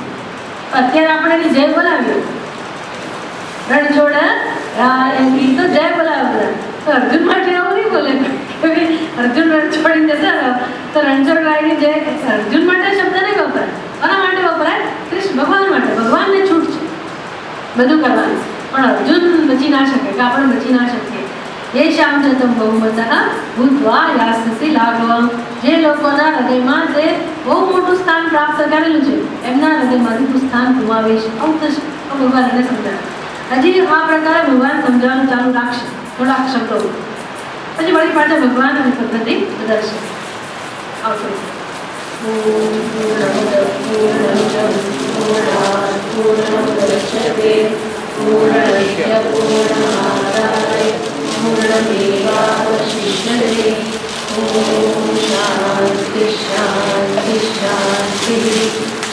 અત્યારે આપણે એની જય બોલાવીએ, રણ છોડ રાયની તો જય બોલાવે. તો અર્જુન માટે એવું નહીં બોલે કે અર્જુન રણ છોડીને જતા રહ્યો તો રણછોડ રાયની જય. અર્જુન માટે શબ્દ નહીં વપરાય, આના માટે વપરાય કૃષ્ણ ભગવાન માટે. ભગવાનને છૂટ છે બધું કરવાનું, પણ અર્જુન બચી ના શકે કે આપણે બચી ના શકીએ. ये शाम च तुम बहुमतः भूत्वा यास्यसि लाघवम्. જે લોકોના હૃદયમાં તે બહુ મોટું સ્થાન પ્રાપ્ત કરેલું છે એમના હૃદયમાંથી તું સ્થાન ગુમાવીશ. આવું થશે તો ભગવાન એને સમજાવે. હજી આ પ્રકારે ભગવાન સમજાવવાનું ચાલુ રાખશે થોડાક શબ્દો, પછી વળી પાછા ભગવાન અને પદ્ધતિ બદલશે. આવશે. પૂર્ણસ્ય પૂર્ણમાદાય પૂર્ણમેવાવશિષ્યતે. ઓમ શાંતિ શાંતિ શાંતિ.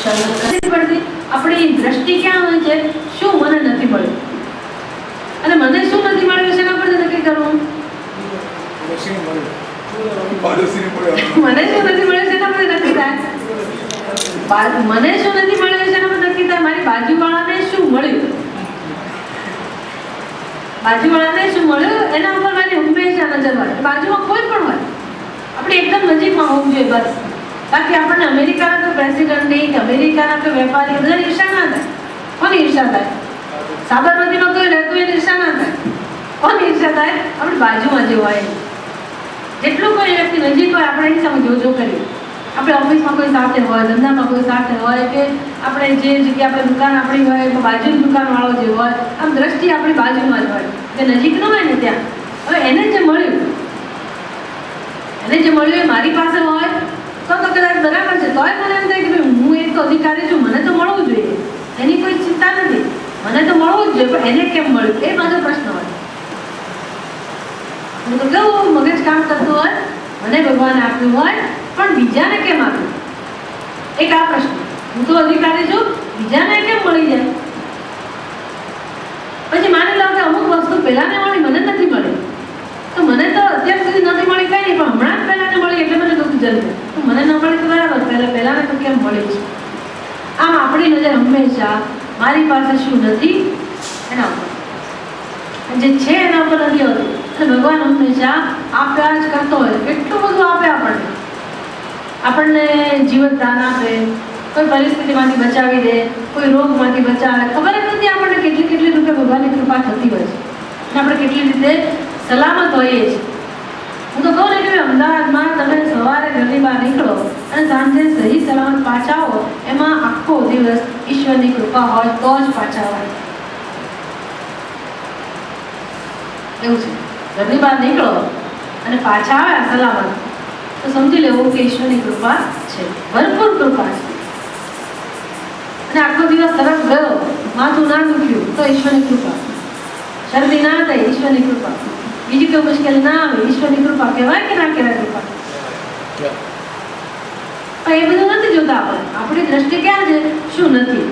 શંકર આપણી દ્રષ્ટિ ક્યાં હોય છે? શું મને નથી મળ્યું, અને મને શું નથી મળ્યું છે એના પર નક્કી કરવું. મને શું નથી મળ્યું છે એના પર નક્કી થાય. મને શું નથી મળ્યું છે એના પર નક્કી થાય મારી બાજુવાળાને શું મળ્યું. બાજુવાળાને શું મળ્યું એના ઉપર મારી હંમેશા નજર હોય. બાજુમાં કોઈ પણ હોય આપણે એકદમ નજીકમાં હોવું જોઈએ બસ. બાકી આપણને અમેરિકાના કોઈ પ્રેસિડેન્ટની કે અમેરિકાના કોઈ વેપારી બધા ઈર્ષા ના થાય. કોની ઈર્ષા થાય? સાબરમતીમાં કોઈ રહેતું એને ઈર્ષા ના થાય. કોની ઈર્ષા થાય? આપણી બાજુમાં જે હોય. જેટલું કોઈ વ્યક્તિ નજીક હોય આપણે એની સામે જોજો કરીએ. આપણે ઓફિસમાં કોઈ સાથે હોય, ધંધામાં કોઈ સાથે હોય, કે આપણે જે જગ્યાએ આપણે દુકાન આપણી હોય તો બાજુની દુકાનવાળો જે હોય, આમ દ્રષ્ટિ આપણી બાજુમાં જ હોય, જે નજીક ન હોય ને ત્યાં. હવે એને જે મળ્યું એ મારી પાસે હોય તો કદાચ બરાબર છે. તોય મને એમ થાય કે ભાઈ હું એક અધિકારી છું, મને તો મળવું જોઈએ, એની કોઈ ચિંતા નથી, મને તો મળવું જ જોઈએ, પણ એને કેમ મળ્યું એ મારો પ્રશ્ન હોય. હું તો કેવું મગજ કામ કરતું હોય, મને ભગવાને આપ્યું હોય પણ બીજાને કેમ આપ્યું, એક આ પ્રશ્ન. હું તો અધિકારી છું, બીજાને કેમ મળી જાય? પછી માની લો કે અમુક વસ્તુ પહેલાને મળી, મને નથી મળી, તો મને તો અત્યાર સુધી નથી મળી કઈ નહીં, પણ હમણાં જ પહેલાને મળી એટલે મને દુઃખ જલ્દી. તો મને ન મળી તો બરાબર, પહેલાને તો કેમ મળી છે? આમ આપણી નજર હંમેશા મારી પાસે શું નથી એના ઉપર, જે છે એના ઉપર નથી હોતું. અને ભગવાન હંમેશા આપ્યા જ કરતો હોય. કેટલું બધું આપે આપણને જીવન દાન આપે, કોઈ પરિસ્થિતિમાંથી બચાવી દે, કોઈ રોગમાંથી બચાવે. ખબર જ નથી આપણને કેટલી રીતે ભગવાનની કૃપા થતી હોય છે અને આપણે કેટલી રીતે સલામત હોઈએ છીએ. હું તો કહું ને કે અમદાવાદમાં તમે સવારે ઘરની બહાર નીકળો અને સાંજે સહી સલામત પાછા આવો, એમાં આખો દિવસ ઈશ્વરની કૃપા હોય તો જ પાછા આવે. એવું છે. ઘરની બહાર નીકળો અને પાછા આવ્યા સલામત તો સમજી લેવું કે ઈશ્વરની કૃપા છે, ભરપૂર કૃપા છે. અને આખો દિવસ સરસ ગયો, માથું ના દુખ્યું તો ઈશ્વરની કૃપા, શરદી ના થઈ ઈશ્વરની કૃપા, બીજી કોઈ મુશ્કેલી ના આવે ઈશ્વરની કૃપા. કહેવાય કે ના કહેવાય કૃપા? પણ એ બધું નથી જોતા આપણે. આપણી દ્રષ્ટિ ક્યાં છે? શું નથી.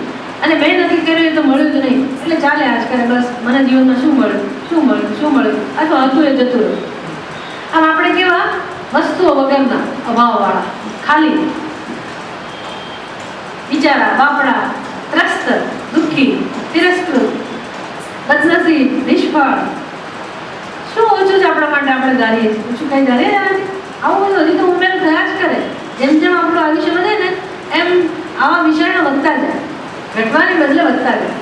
અને મેં નથી કર્યું તો મળ્યું જ નહીં એટલે ચાલે આજ કરે, બસ મને જીવનમાં શું મળ્યું અથવા હતું એ જતું રહ્યું. આમ આપણે કેવા વસ્તુઓ વગરના, અભાવવાળા, ખાલી, બિચારા, બાપડા, ત્રસ્ત, દુઃખી, તિરસ્કૃત, બદનસીબ, નિષ્ફળ. શું ઓછું છે આપણા માટે? આપણે ધારીએ છીએ ઓછું કઈ ધારીએ નથી. આવું બધું હજી તો ઉમેર થયા જ કરે. જેમ આપણું આયુષ્ય વધે ને એમ આવા વિષયનો વધતા જાય, ઘટવાની બદલે વધતા જાય.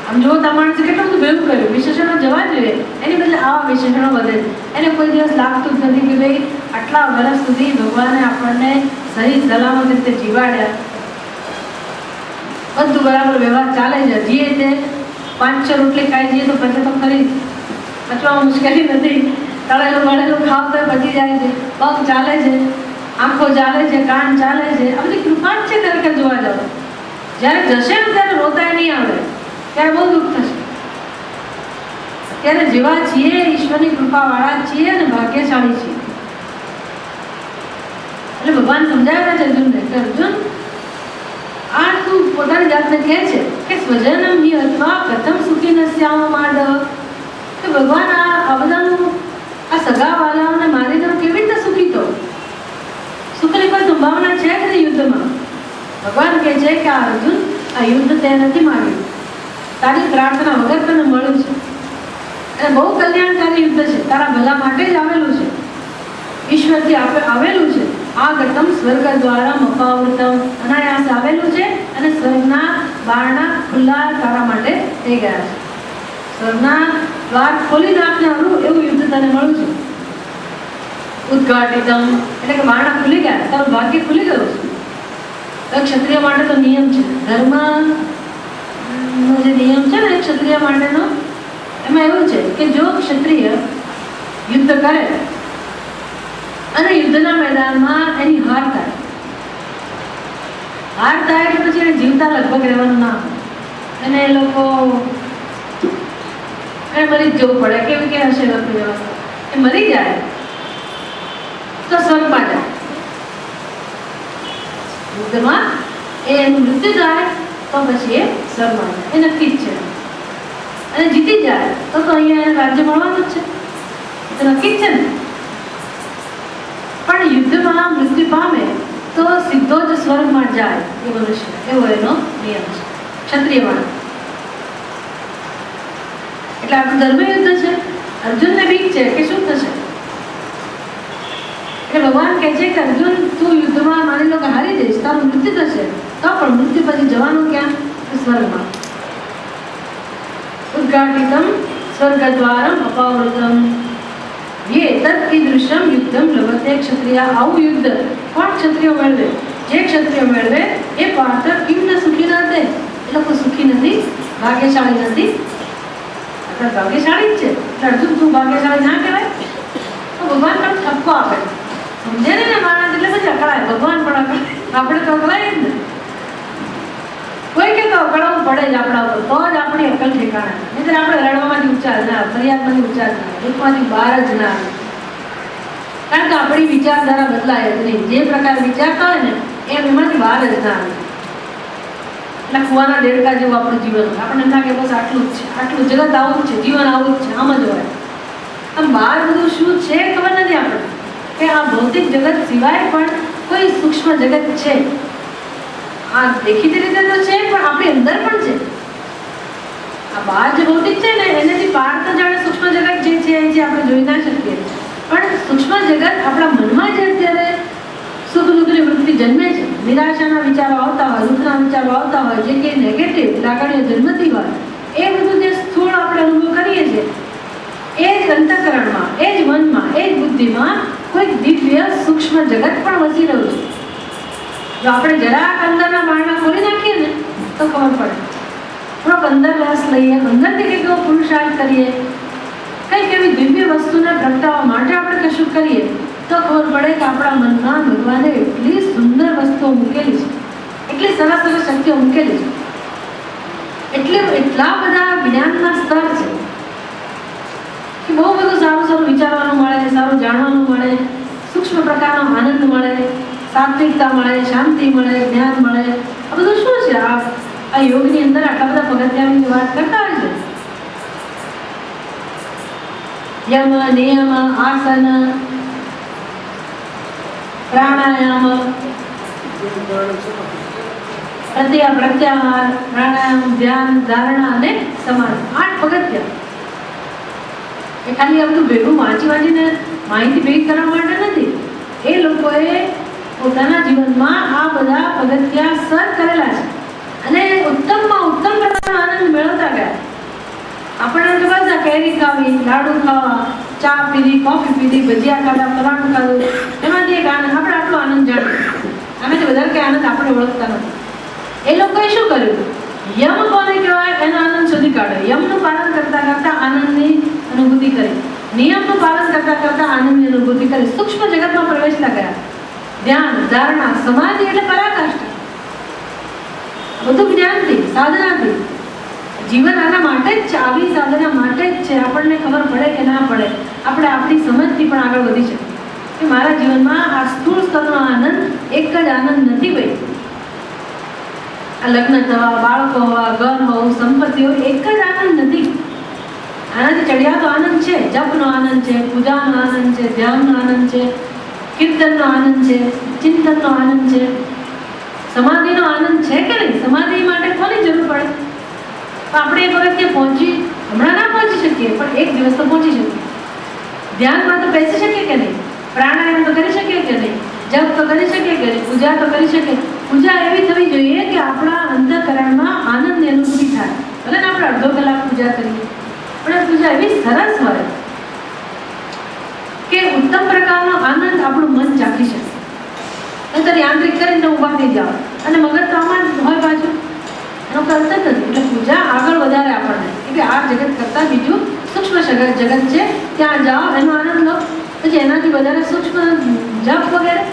આમ જો માણસે કેટલું બધું ભેગું કર્યું, વિશેષણો જવા જોઈએ, એની બદલે આવા વિશેષણો વધે છે. એને કોઈ દિવસ લાગતું જ નથી કે ભાઈ આટલા વર્ષ સુધી ભગવાને આપણને સહી સલામત રીતે જીવાડ્યા, બધું બરાબર વ્યવહાર ચાલે છે, જીએ તે 5-6 રોટલી ખાઈ જઈએ તો પછી તો ખરી પચવામાં મુશ્કેલી નથી, તળેલું બળેલું ખાવ તો પચી જાય છે, પગ ચાલે છે, આંખો ચાલે છે, કાન ચાલે છે. આ બધી કૃપા જ છે ખરેખર જોવા જાવ. જ્યારે જશે ને ત્યારે રોતાય નહીં આવે, ત્યારે બહુ દુઃખ થશે. ત્યારે જેવા છીએ ઈશ્વરની કૃપાવાળા છીએ અને ભાગ્યશાળી છીએ. એટલે ભગવાન સમજાવ્યા છે અર્જુનને કે અર્જુન આ તું પોતાની જાતને કહે છે કે સ્વજનમ હિ અથવા પ્રથમ સુખી નસ્યામ માધવ, કે ભગવાન આ બધાનું આ સગાવાલાઓને મારી દઉં કેવી રીતે સુખી તો? સુખની કોઈ સંભાવના છે કે નહીં યુદ્ધમાં? ભગવાન કહે છે કે આ અર્જુન આ યુદ્ધ તે નથી માંગ્યું, તારી પ્રાર્થના વગર તને મળ્યું છે અને બહુ કલ્યાણકારી યુદ્ધ છે, તારા ભલા માટે જ આવેલું છે, ઈશ્વરથી આવેલું છે. આ ગતમ સ્વર્ગ દ્વારા અપાવૃતમ, અનાયાસ આવેલું છે અને સ્વર્ગના બારણા ખુલ્લા તારા માટે થઈ ગયા છે. સ્વર્ગના દ્વાર ખોલી નાખનારું એવું યુદ્ધ તને મળ્યું છે. ઉદ્ઘાટિતમ એટલે કે બારણા ખુલી ગયા, તારું ભાગ્ય ખુલી ગયું છે. તો ક્ષત્રિય માટે તો નિયમ છે, ધર્મનો જે નિયમ છે ને ક્ષત્રિય માટેનો, એમાં એવું છે કે જો ક્ષત્રિય યુદ્ધ કરે અને યુદ્ધના મેદાનમાં એની હાર થાય એટલે પછી એને જીવતા લગભગ રહેવાનું ના હોય, અને એ લોકો એને મરી જ જવું પડે. કેવી કે હશે વ્યવસ્થા, એ મરી જાય તો સ્વર્ગમાં જાય. યુદ્ધમાં એનું મૃત્યુ થાય તો પછી એ સ્વર્ગમાં જાય, એ નક્કી જ છે. અને જીતી જાય તો અહીંયા એને રાજ્ય મળવાનું જ છે, એ નક્કી જ છે ને. પણ યુદ્ધમાં મૃત્યુ પામે તો સીધો જ સ્વર્ગમાં જાય એ મનુષ્ય, એવો એનો નિયમ છે ક્ષત્રિયમાં. એટલે આપણું ધર્મયુદ્ધ છે. અર્જુનને બીક છે કે શું થશે, એટલે ભગવાન કહે છે કે અર્જુન તું યુદ્ધમાં માની લો કે હારી જઈશ, તારું મૃત્યુ થશે તો પણ મૃત્યુ પછી જવાનું ક્યાં? સ્વર્ગમાં. ઉદ્ઘાટિતમ સ્વર્ગ દ્વારમ અપાવૃતમ ये तत्कीदृशम युद्धम लभते क्षत्रिय आવું યુદ્ધ કોણ ક્ષત્રિયો મેળવે? જે ક્ષત્રિયો મેળવે એ પાર્થ કેમ ન સુખી ન થાય? એ લોકો સુખી નથી, ભાગ્યશાળી નથી. આપણે ભાગ્યશાળી જ છે એટલે અર્જુન તું ભાગ્યશાળી ના કહેવાય તો ભગવાન પણ ઠપકો આપે. સમજે ને માણસ એટલે પછી અકળાય, ભગવાન પણ અકળાય, આપણે તો અકળાય જ ને. કોઈ કે તો અકળાવવું પડે જ આપણા ઉપર, તો જ આપણી અકલ ઠેકાણે. નહીં આપણે રડવામાંથી ઉચ્ચાર ના, ફરિયાદમાંથી ઉચ્ચાર ના, દુઃખમાંથી બહાર જ ના આવે. કારણ કે આપણી વિચારધારા બદલાય જ નહીં. જે પ્રકારે વિચારતા હોય ને એમાંથી બહાર જ ના આવે. એટલે કુવાના દેડકા જેવું આપણું જીવન. આપણને એમ લાગે બસ આટલું જ છે, આટલું જગત આવું જ છે, જીવન આવું જ છે, આમ જ હોય. આમ બહાર બધું શું છે ખબર નથી આપણને, કે આ ભૌતિક જગત સિવાય પણ કોઈ સૂક્ષ્મ જગત છે. આ દેખીતી રીતે તો છે પણ આપણી અંદર પણ છે. આ બહાર જે ભૌતિક છે ને એનાથી બહાર તો જાણે સૂક્ષ્મ જગત જે છે જે આપણે જોઈ ના શકીએ, પણ સૂક્ષ્મ જગત આપણા મનમાં જે અત્યારે સુખ દુઃખની વૃત્તિ જન્મે છે, નિરાશાના વિચારો આવતા હોય, દુઃખના વિચારો આવતા હોય, જે કે નેગેટિવ લાગણીઓ જન્મતી હોય, એ બધું જે સ્થૂળ આપણે અનુભવ કરીએ છીએ એ જ અંતઃકરણમાં, એ જ મનમાં, એ જ બુદ્ધિમાં કોઈ દિવ્ય સૂક્ષ્મ જગત પણ વસી રહ્યું છે. જો આપણે જરાક અંદરના બારણા ખોલી નાખીએ ને તો ખબર પડે. થોડોક અંદર રસ લઈએ, અંદરથી કંઈક એવો પુરુષાર્થ કરીએ, કંઈક એવી દિવ્ય વસ્તુને પ્રગટાવવા માટે આપણે કશું કરીએ તો ખબર પડે કે આપણા મનમાં ભગવાને એટલી સુંદર વસ્તુઓ મૂકેલી છે, એટલી સરસ સરસ શક્તિઓ મૂકેલી છે, એટલા બધા જ્ઞાનના સ્તર છે કે બહુ બધું સારું સારું વિચારવાનું મળે, સારું જાણવાનું મળે, સૂક્ષ્મ પ્રકારનો આનંદ મળે, સાત્વિકતા મળે, શાંતિ મળે, જ્ઞાન મળે. આ બધું શું છે? આ યોગની અંદર આટલા બધા પગથિયાની વાત કરતા હોય છે. યમ, નિયમ, આસન, પ્રાણાયામ, પ્રત્યાહાર, પ્રાણાયામ, ધ્યાન, ધારણા અને સમાધિ. 8 પગથિયા. એ ખાલી આ બધું ભેગું વાંચીને માહિતી ભેગી કરવા માટે નથી. એ લોકોએ પોતાના જીવનમાં આ બધા પગથિયા સર કરેલા છે અને ઉત્તમમાં ઉત્તમ પ્રકારનો આનંદ મેળવતા ગયા. આપણને તો બસ આ કેરી ખાવી, લાડુ ખાવા, ચા પીધી, કોફી પીધી, ભજીયા ખાધા, ફલાણું ખાધું, એમાંથી એક આનંદ. આપણે આટલો આનંદ જાણીએ, આનાથી વધારે કંઈ આનંદ આપણે ઓળખતા નથી. એ લોકોએ શું કર્યું? યમ કોને કહેવાય એનો આનંદ શોધી કાઢ્યો. યમનું પાલન કરતા કરતા આનંદની અનુભૂતિ કરી, નિયમનું પાલન કરતા કરતા આનંદની અનુભૂતિ કરી, સૂક્ષ્મ જગતમાં પ્રવેશતા ગયા. ધ્યાન, ધારણા, સમાધિ એટલે પરાકાષ્ઠા. બધું જ્ઞાનથી, સાધનાથી. જીવન આના માટે જ છે, આવી સાધના માટે જ છે. આપણને ખબર પડે કે ના પડે, આપણે આપણી સમજથી પણ આગળ વધી શકીએ કે મારા જીવનમાં આ સ્થૂળ સ્તરનો આનંદ એક જ આનંદ નથી ભાઈ. આ લગ્ન થવા, બાળકો હોવા, ઘર હોવું, સંપત્તિ હોય, એક જ આનંદ નથી. આનાથી ચડિયાતો આનંદ છે, જપનો આનંદ છે, પૂજાનો આનંદ છે, ધ્યાનનો આનંદ છે, કીર્તનનો આનંદ છે, ચિંતનનો આનંદ છે, સમાધિનો આનંદ છે કે નહીં? સમાધિ માટે કોની જરૂર પડે? આપણે એ પગથિયે પહોંચી હમણાં ના પહોંચી શકીએ પણ એક દિવસ તો પહોંચી શકીએ. ધ્યાનમાં તો બેસી શકીએ કે નહીં? પ્રાણાયામ તો કરી શકીએ કે નહીં? જપ તો કરી શકીએ કે નહીં? પૂજા તો કરી શકીએ. પૂજા એવી થવી જોઈએ કે આપણા અંતઃકરણમાં આનંદની અનુભૂતિ થાય. ભલે ને આપણે અડધો કલાક પૂજા કરીએ પણ પૂજા એવી સરસ હોય કે ઉત્તમ પ્રકારનો આનંદ આપણું મન ચાખી શકે. નહીંતર યાંત્રિક કરીને ઊભા થઈ જાઓ અને મગજ તો આમાં જ હોય બાજુ, એનો કરતા જ નથી. એટલે પૂજા આગળ વધારે આપણને કે આ જગત કરતાં બીજું સૂક્ષ્મ જગત છે, ત્યાં જાઓ, એનો આનંદ લો. પછી એનાથી વધારે સૂક્ષ્મ જપ વગેરે,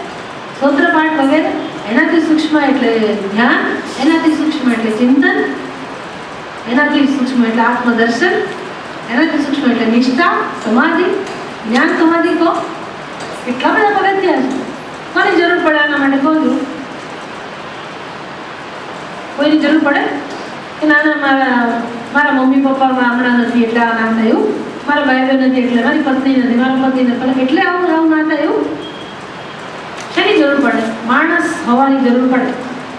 સ્તોત્રપાઠ વગેરે, એનાથી સૂક્ષ્મ એટલે ધ્યાન, એનાથી સૂક્ષ્મ એટલે ચિંતન, એનાથી સૂક્ષ્મ એટલે આત્મદર્શન, એનાથી સૂક્ષ્મ એટલે નિષ્ઠા, સમાધિ, જ્ઞાન સમાધિ. કહો કેટલા બધા પગથિયા છે. કોની જરૂર પડે આના માટે? કહો છું, કોઈની જરૂર પડે કે ના ના મારા મમ્મી પપ્પા હમણાં નથી એટલે આ ના થાય એવું, મારા ભાઈ બહેન નથી એટલે, મારી પત્ની નથી, મારા પતિ નથી એટલે આવું ના થાય એવું. શેની જરૂર પડે? માણસ હોવાની જરૂર પડે.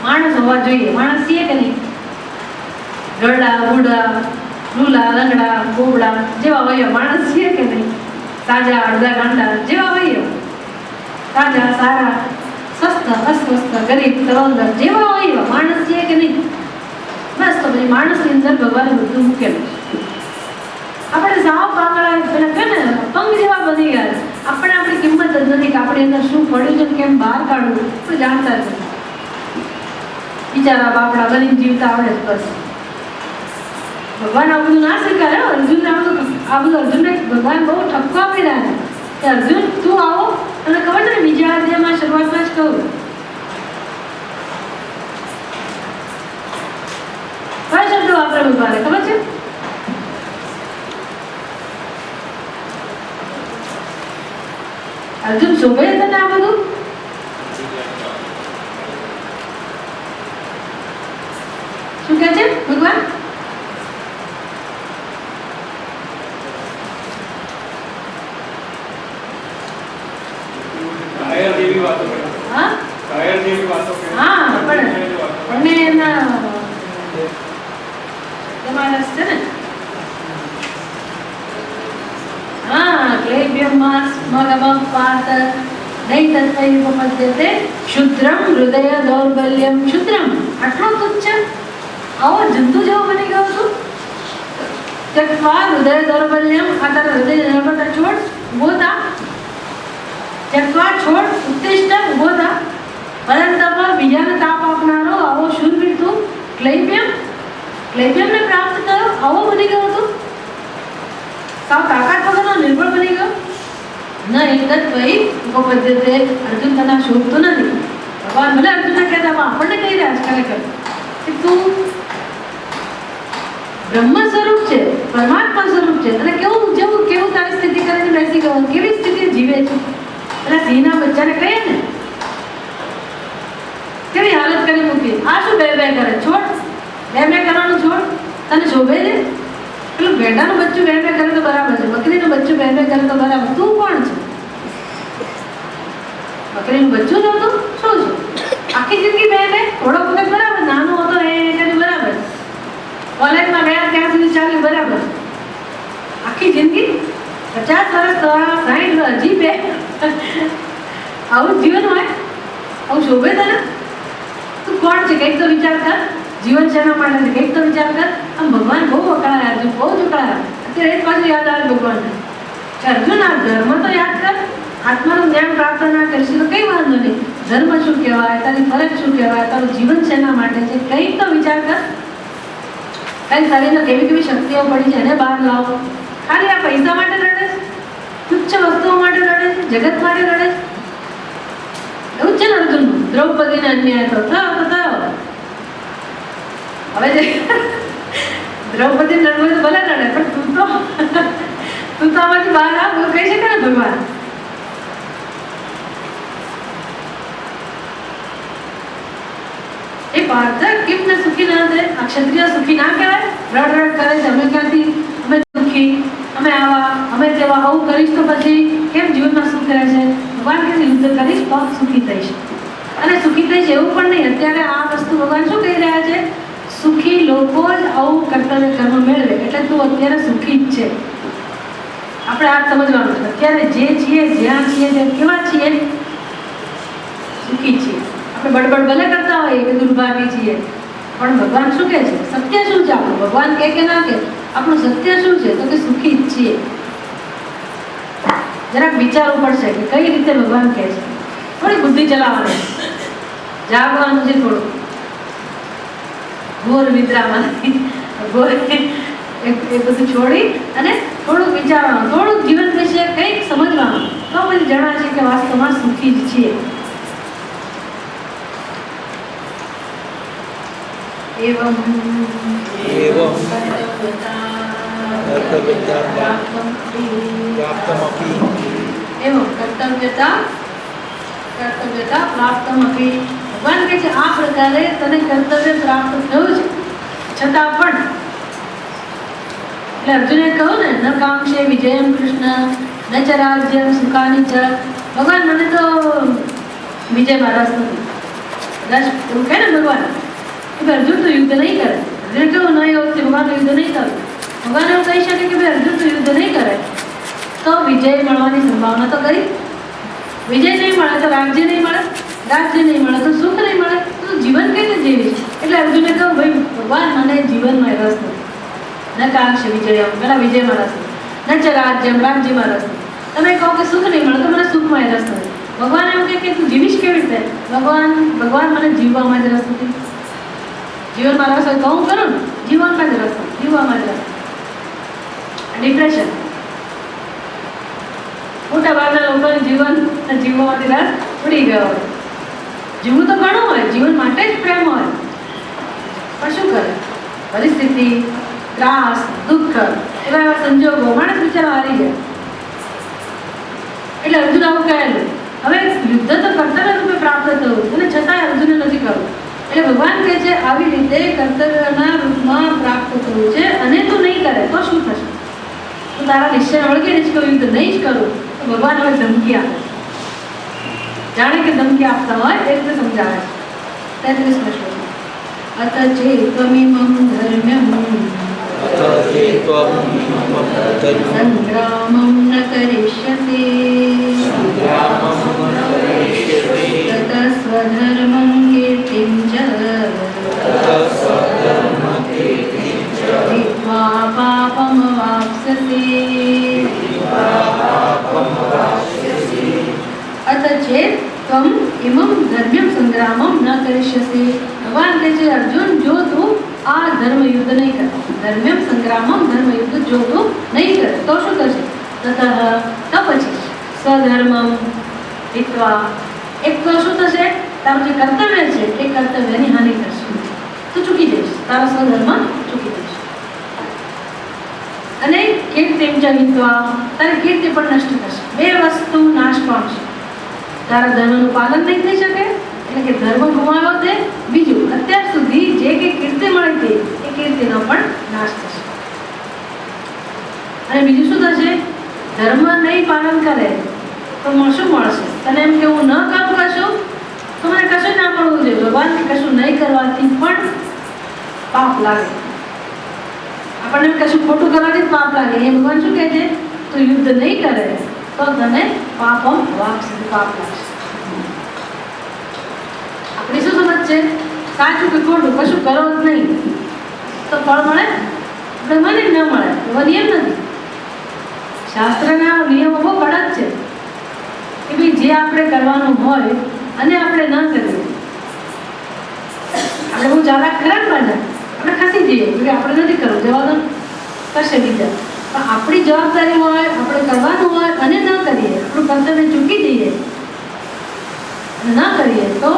માણસ હોવા જોઈએ. માણસ છીએ કે નહીં? ગરડા, બુડા, લૂલા, લંગડા, બોબડા જેવા હોય માણસ છીએ કે નહીં? સાજા, અડધા ગાંડા જેવા હોય, સાજા, સારા, સ્વસ્થ, અસ્વસ્થ, ગરીબ, તરંદર જેવા હોય માણસ છીએ કે નહીં? બસ તો પછી માણસની અંદર ભગવાને બધું મૂકેલું છે. આપણે સાવ પાંગળા પેલા કહે ને પંગ જેવા બની ગયા. આપણે આપણી કિંમત જ નથી કે આપણે અંદર શું પડ્યું છે કેમ બહાર કાઢવું કોઈ જાણતા જ નથી. બિચારા બાપડા બની જીવતા આવડે જ બસ. ભગવાન આ બધું ના સ્વીકારે. અર્જુન આ બધું અર્જુનને ભગવાન બહુ ઠપકો આપી રહ્યા કે અર્જુન તું આવો. અને ખબર છે બીજા અધ્યાયમાં શરૂઆતમાં જ કહું કયા શબ્દો વાપરે ભગવાને ખબર છે? અર્જુન શોભે છે ને આ બધું? શું કહે છે ભગવાન? ક્ષુદ્રમ હૃદય દૌર્બલ્યમ ક્ષુદ્રમ. આટલો તુચ્છ આવો જંતુ જેવો બની ગયો છું. ત્યક્ત્વા હૃદય દૌર્બલ્યમ. આ તારા હૃદય નર્મદા છોડ, ઉભો થા. ત્યક્ત્વા છોડ, ઉત્તિષ્ઠ, ઉભો થા. પરંતપ બીજાને તાપ આપનારો આવો શૂરવીર તું. ક્લૈબ્યમ, ક્લૈબ્યમને પ્રાપ્ત થયો આવો બની ગયો તું. સાવ તાકાત વગરનો નિર્બળ બની ગયો. ન એકદત ભાઈ ઉપપદ્ધતે. અર્જુન તને શોભતું નથી. ભગવાન ભલે અર્જુનને કહેતા આપણને કહી રહ્યા છે ખરેખર કે તું બ્રહ્મ સ્વરૂપ છે, પરમાત્મા સ્વરૂપ છે અને કેવું જેવું કેવું તારી સ્થિતિ કરીને બેસી ગયો, કેવી સ્થિતિ જીવે છે. એટલે સિંહના બચ્ચાને કહીએ ને કેવી હાલત કરી મૂકી. આ શું બે બે કરે? છોડ, બે બે કરવાનું છોડ. તને શોભે છે? પેલું ભેંડાનું બચ્ચું બે બે કરે તો બરાબર છે, બકરીનું બચ્ચું બે બે કરે તો બરાબર. તું કોણ છે? બકરીનું બચ્ચું નહોતું શું છે? આખી જિંદગી બે બે, થોડો વખત બરાબર, નાનો હતો એ કર્યું બરાબર, કોલેજમાં ગયા ત્યાં સુધી ચાલ્યું બરાબર. આખી જિંદગી 50 વર્ષ તો 60 વર્ષ હજી બે. આવું જીવન હોય? આવું શોભે તને? તું કોણ છે? કંઈક તો વિચાર કર. જીવન શેના માટે છે કંઈક તો વિચાર કર. આમ ભગવાન બહુ વકળાયા, અર્જુન બહુ જ વકળાયા. અત્યારે એક પાછું યાદ આવે ભગવાનને કે અર્જુન આ ધર્મ તો યાદ કર. આત્માનું જ્ઞાન પ્રાપ્ત ના કરીશું તો કઈ વાંધો નહીં. ધર્મ શું કહેવાય, તારી ફરજ શું કહેવાય, તારું જીવન શેના માટે છે કંઈક તો વિચાર કર. કઈ શરીરમાં કેવી કેવી શક્તિઓ પડી છે એને બહાર લાવો. ખાલી આ પૈસા માટે લડે છે, તુચ્છ વસ્તુઓ માટે લડે છે, જગત માટે લડે છે. એવું જ છે ને અર્જુનનું. દ્રૌપદીને અન્યાય તો થયો. હવે જે દ્રૌપદી નર્મદે તો ભલે લડે પણ તું તો આમાંથી બહાર આવ એવું કહી શકે ને ભગવાન. એ પાર્થ કેમ ને સુખી ના થાય? આ ક્ષત્રિય સુખી ના કહેવાય? રડ રડ કરે છે અમે ક્યાંથી, અમે દુઃખી, અમે આવા, અમે તેવા, આવું કરીશ તો પછી કેમ જીવનમાં સુખ રહે છે? ભગવાન કે યુદ્ધ કરીશ તો સુખી થઈશ. અને સુખી થઈશ એવું પણ નહીં. અત્યારે આ વસ્તુ ભગવાન શું કહી રહ્યા છે? સુખી લોકો જ આવું કર્તવ્ય કર્મ મેળવે એટલે તું અત્યારે સુખી જ છે. આપણે આ સમજવાનું છે. અત્યારે જે છીએ, જ્યાં છીએ, કેવા છીએ? સુખી છીએ. આપણે બડબડ ભલે કરતા હોઈએ કે દુર્ભાગ્ય છીએ, પણ ભગવાન શું કહે છે? સત્ય શું છે આપણું? ભગવાન કે ના કે આપણું સત્ય શું છે? તો કે સુખી જ છીએ. જરાક વિચારવું પડશે કે કઈ રીતે ભગવાન કહે છે. થોડી બુદ્ધિ ચલાવવાની, જાગવાનું છે થોડું. ઘોર નિદ્રામાં ઘોર એ બધું છોડી અને થોડુંક વિચારવાનું, થોડુંક જીવન વિશે કંઈક સમજવાનું, તો પછી જણાશે કે વાસ્તવમાં સુખી જ છીએ. એવમ કર્તવ્યતા પ્રાપ્તમપી. ભગવાન કહે છે આ પ્રકારે તને કર્તવ્ય પ્રાપ્ત થયું છે છતાં પણ. એટલે અર્જુને કહ્યું ને, ન કાંક્ષે વિજયમ કૃષ્ણ ન ચ રાજ્યમ સુખાની ચ. ભગવાન મને તો વિજયમાં રસ નથી. રસ એવું કહે ને ભગવાન કે ભાઈ અર્જુન તો યુદ્ધ નહીં કરે. અર્જુન કેવું નહીં એવું ભગવાન યુદ્ધ નહીં કરે. ભગવાન એવું કહી શકે કે ભાઈ અર્જુન તો યુદ્ધ નહીં કરે તો વિજય મળવાની સંભાવના તો કરી. વિજય નહીં મળે તો રાજ્ય નહીં મળે, રાજ્ય નહીં મળે તો સુખ નહીં મળે, તો જીવન કઈ રીતે જીવીશ? એટલે અર્જુને કહ્યું ભાઈ ભગવાન મને જીવનમાં રસ નથી. ન કાંક્ષ વિજયમ, પેલા વિજયમાં રસ નથી, ન ચ રાજ્યમ, રાજ્યમાં રસ નથી. તમે કહો કે સુખ નહીં મળે તો મને સુખમાં રસ નથી. ભગવાન એવું કહે કે તું જીવીશ કેવી રીતે? ભગવાન મને જીવવામાં જ રસ નથી. જીવનમાં રસ હોય તો હું કરું ને, જીવનમાં જ રસ નથી, જીવવામાં જ રસ. ડિપ્રેશન, મોટા ભાગના લોકોને જીવવામાંથી રસ ઉડી ગયો હોય. જીવવું તો ઘણું હોય, જીવન માટે જ પ્રેમ હોય, પણ શું કરે? પરિસ્થિતિ, ત્રાસ, દુઃખ, એવા સંજોગો માણસ બિચારો હારી જાય. એટલે અર્જુન આવું કહેલું. હવે યુદ્ધ તો કર્તવ્ય રૂપે પ્રાપ્ત થયું અને છતાંય અર્જુને નથી કરવું. એટલે ભગવાન કહે છે આવી રીતે કર્તવ્યના રૂપમાં પ્રાપ્ત થયું છે અને તું નહીં કરે તો શું થશે? તું તારા નિશ્ચય વળગે જ કહ્યું યુદ્ધ નહીં જ કરું તો ભગવાન હવે ધમકી આપે, જાણે કે ધમકી આપતા હોય એ રીતે સમજાવે છે. 33 શ્લોક. અત ચેત્વમિમં ધર્મ્યં સંગ્રામં ન કરિષ્યતે તત સ્વધર્મં કીર્તિં ચ हित्वा पापमवाप्स्यसे। अत चेत त्वम इमं धर्म्यं संग्रामं न करिष्यसे। भगवान કહે છે અર્જુન, જો તું આ ધર્મ યુદ્ધ નહીં કરે, ધર્મ્યમ સંગ્રામમ ધર્મ યુદ્ધ જો તું નહીં કરે તો શું થશે? તતઃ તો પછી સ્વધર્મમ હિત્વા, એક તો શું થશે? તારું જે કર્તવ્ય છે એ કર્તવ્યની હાનિ થશે, તું ચૂકી જઈશ, તારો સ્વધર્મ ચૂકી જઈશ. અને કીર્તિમ ચ હિત્વા, તારી કીર્તિ પણ નષ્ટ થશે. બે વસ્તુ નાશ પામશે. તારા ધર્મનું પાલન નહીં થઈ શકે એટલે કે ધર્મ ગુમાવ્યો તે, બીજું અત્યાર સુધી જે કંઈ કીર્તિ મળી હતી એ કીર્તિનો પણ નાશ થશે. અને બીજું શું થશે? ધર્મ નહીં પાલન કરે તો શું મળશે? તને એમ કે હું ન કરું કશું તો મને કશું ના મળવું જોઈએ. ભગવાન કશું નહીં કરવાથી પણ પાપ લાગે, આપણને કશું ખોટું કરવાથી જ પાપ લાગે. એ ભગવાન શું કહે છે? તો યુદ્ધ નહીં કરે તો તને પાપમ વાપશે, પાપ લાગશે. આપણી શું સમજ છે? સાચું કે ખોટું કશું કરો જ નહીં તો ફળ મળે, આપણે મને ન મળે એવો નિયમ નથી. શાસ્ત્રના નિયમો બહુ કડક છે કે ભાઈ જે આપણે કરવાનું હોય અને આપણે ન કરીએ, આપણે બહુ ચાલાક ખરાબ બને, આપણે ખસી જઈએ કે આપણે નથી કરવું, જવાનું કરશે બીજા. પણ આપણી જવાબદારી હોય, આપણે કરવાનું હોય અને ન કરીએ, આપણું કર્તવ્ય ચૂકી જઈએ અને ન કરીએ તો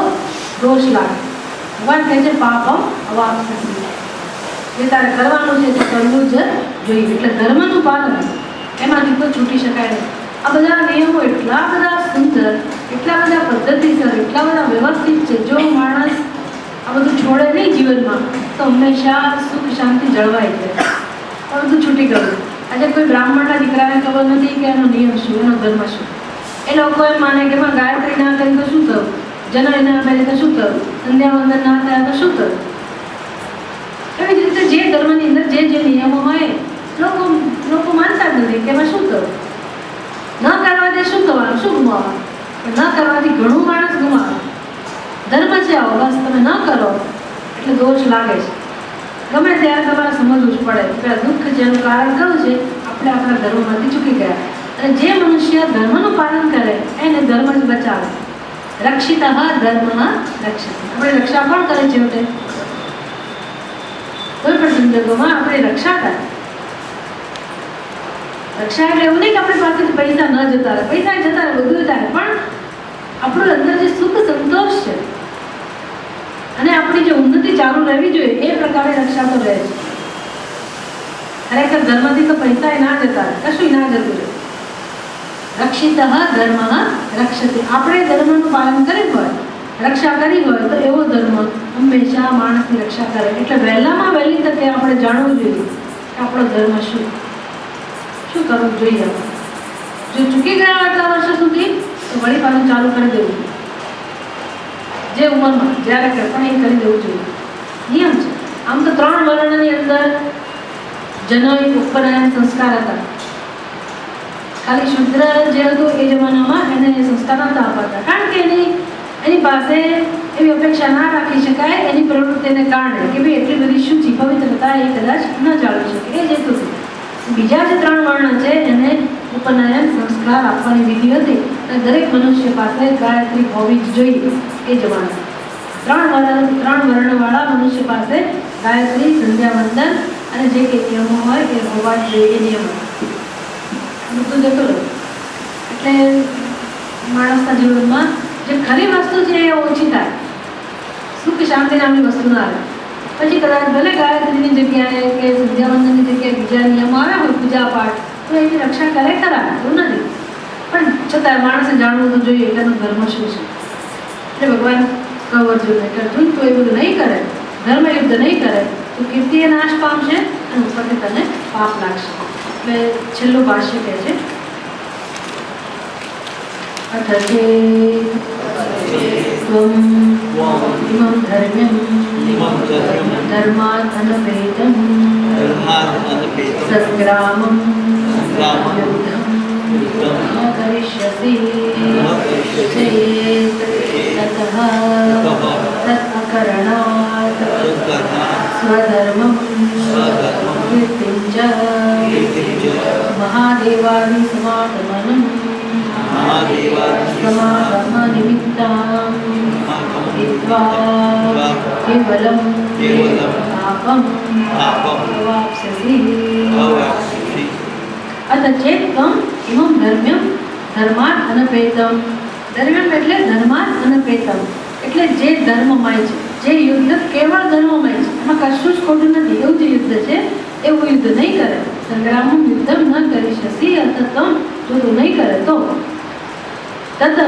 દોષ લાગે. ભગવાન કહે છે પાપમ અવાપ્સ્યસે, જે તારે કરવાનું છે તે કરવું જ જોઈએ. એટલે ધર્મનું પાલન એમાંથી કોઈ છૂટી શકાય નહીં. આ બધા નિયમો એટલા બધા સુંદર, એટલા બધા પદ્ધતિસર, એટલા બધા વ્યવસ્થિત છે. જો માણસ આ બધું છોડે નહીં જીવનમાં તો હંમેશા સુખ શાંતિ જળવાઈ જાય. આ બધું છૂટી ગયું. આજે કોઈ બ્રાહ્મણના દીકરાને ખબર નથી કે એનો નિયમ શું, એનો ધર્મ શું. એ લોકો એમ માને કે એમાં ગાયત્રી ના કરી તો શું થયું, જનોઈ ના પહેરી તો શું થયું, સંધ્યાવંદન ના થયા તો શું થયું. એવી જ રીતે જે ધર્મની અંદર જે જે નિયમો હોય લોકો માનતા જ નથી કે એમાં શું થયું. ન કરવાથી શું થવાનું, શું ગુમાવવાનું? પણ ન કરવાથી ઘણું માણસ ગુમાવે. ધર્મ છે આવો, બસ તમે ન કરો એટલે દોષ લાગે છે. ગમે ત્યારે તમારે સમજવું જ પડે કે દુઃખ જેનું કારણ કયું છે, આપણે આપણા ધર્મમાંથી ચૂકી ગયા. અને જે મનુષ્ય ધર્મનું પાલન કરે એને ધર્મ જ બચાવે. રક્ષિત ધર્મ રક્ષિત, આપણે રક્ષા પણ કરે છે. કોઈ પણ સંજોગોમાં આપણે રક્ષા થાય. રક્ષા એટલે એવું નહીં કે આપણી પાસેથી પૈસા ન જતા રહે, પૈસા જતા રહે, બધું થાય, પણ આપણું અંદર જે સુખ સંતોષ છે અને આપણી જે ઉન્નતિ ચાલુ રહેવી જોઈએ એ પ્રકારે રક્ષા તો રહે છે. ખરેખર ધર્મથી તો પૈસા ના જતા રહે, કશું ના જતું રહે. રક્ષિત ધર્મ રક્ષતે, આપણે ધર્મનું પાલન કર્યું હોય, રક્ષા કરી હોય તો એવો ધર્મ હંમેશા માણસની રક્ષા કરે. એટલે વહેલામાં વહેલી તકે આપણે જાણવું જોઈએ કે આપણો ધર્મ શું કરવું જોઈએ. જો ચૂકી ગયા આટલા વર્ષો સુધી તો વળી પાછું ચાલુ કરી દેવું જોઈએ. જે ઉંમરમાં જ્યારે પણ એ કરી દેવું જોઈએ, નિયમ છે. આમ તો 3 વર્ણની અંદર જનોઈ ઉપનયન સંસ્કાર હતા. ખાલી શુદ્ર જે હતું એ જમાનામાં એને સંસ્કાર નહોતા અપાતા, કારણ કે એની પાસે એવી અપેક્ષા ના રાખી શકાય એની પ્રવૃત્તિને કારણે કે ભાઈ એટલી બધી શુચિ પવિત્રતા એ કદાચ ન જાળવી શકે એ જ હેતુથી બીજા જે 3 વર્ણ છે એને ઉપનયન સંસ્કાર આપવાની વિધિ હતી અને દરેક મનુષ્ય પાસે ગાયત્રી હોવી જ જોઈએ એ જમાનામાં 3 વર્ણવાળા મનુષ્ય પાસે ગાયત્રી સંધ્યા વંદન અને જે કંઈ નિયમો હોય એ હોવા જ જોઈએ એ નિયમો બધું જતો રહ્યો એટલે માણસના જીવનમાં જે ખરી વસ્તુ છે એ ઓછી થાય સુખ શાંતિ નામની વસ્તુ ના આવે પછી કદાચ ભલે ગાયત્રીની જગ્યાએ કે સંધ્યાવંદનની જગ્યાએ બીજા નિયમો આવ્યા હોય પૂજા પાઠ તો એની રક્ષા કરે ખરા એવું નથી પણ છતાં માણસે જાણવું તો જોઈએ કે એનો ધર્મ શું છે એટલે ભગવાન કવર્જુને કે અર્જુન તો એ બધું નહીં કરે ધર્મ યુદ્ધ નહીં કરે તો કીર્તિ એ નાશ પામશે અને ઉપરથી તને પાપ લાગશે એટલે છેલ્લું ભાષ્ય કહે છે अथ त्वं इमं धर्म्यं धर्मात् अनपेतं संग्रामं युद्धं न करिष्यसि चेत् ततः तत् अकरणात् स्वधर्मं कीर्तिं च महादेवादिसमागमनम् समागमनिमित्तां हित्वा केवलं पापं अवाप्स्यसि अथ चेत् त्वम् इमं धर्म्यं धर्मात् अनपेतं धर्म्यम એટલે ધર્માत् અનપેતમ એટલે જે ધર્મમય છે જે યુદ્ધ કેવળ ધર્મમય છે એમાં કશું જ ખોટું નથી એવું જે યુદ્ધ છે એવું યુદ્ધ નહીં કરે સંગ્રામનું યુદ્ધ ન કરી શકી અતત્વમ જો તું નહીં કરે તો તત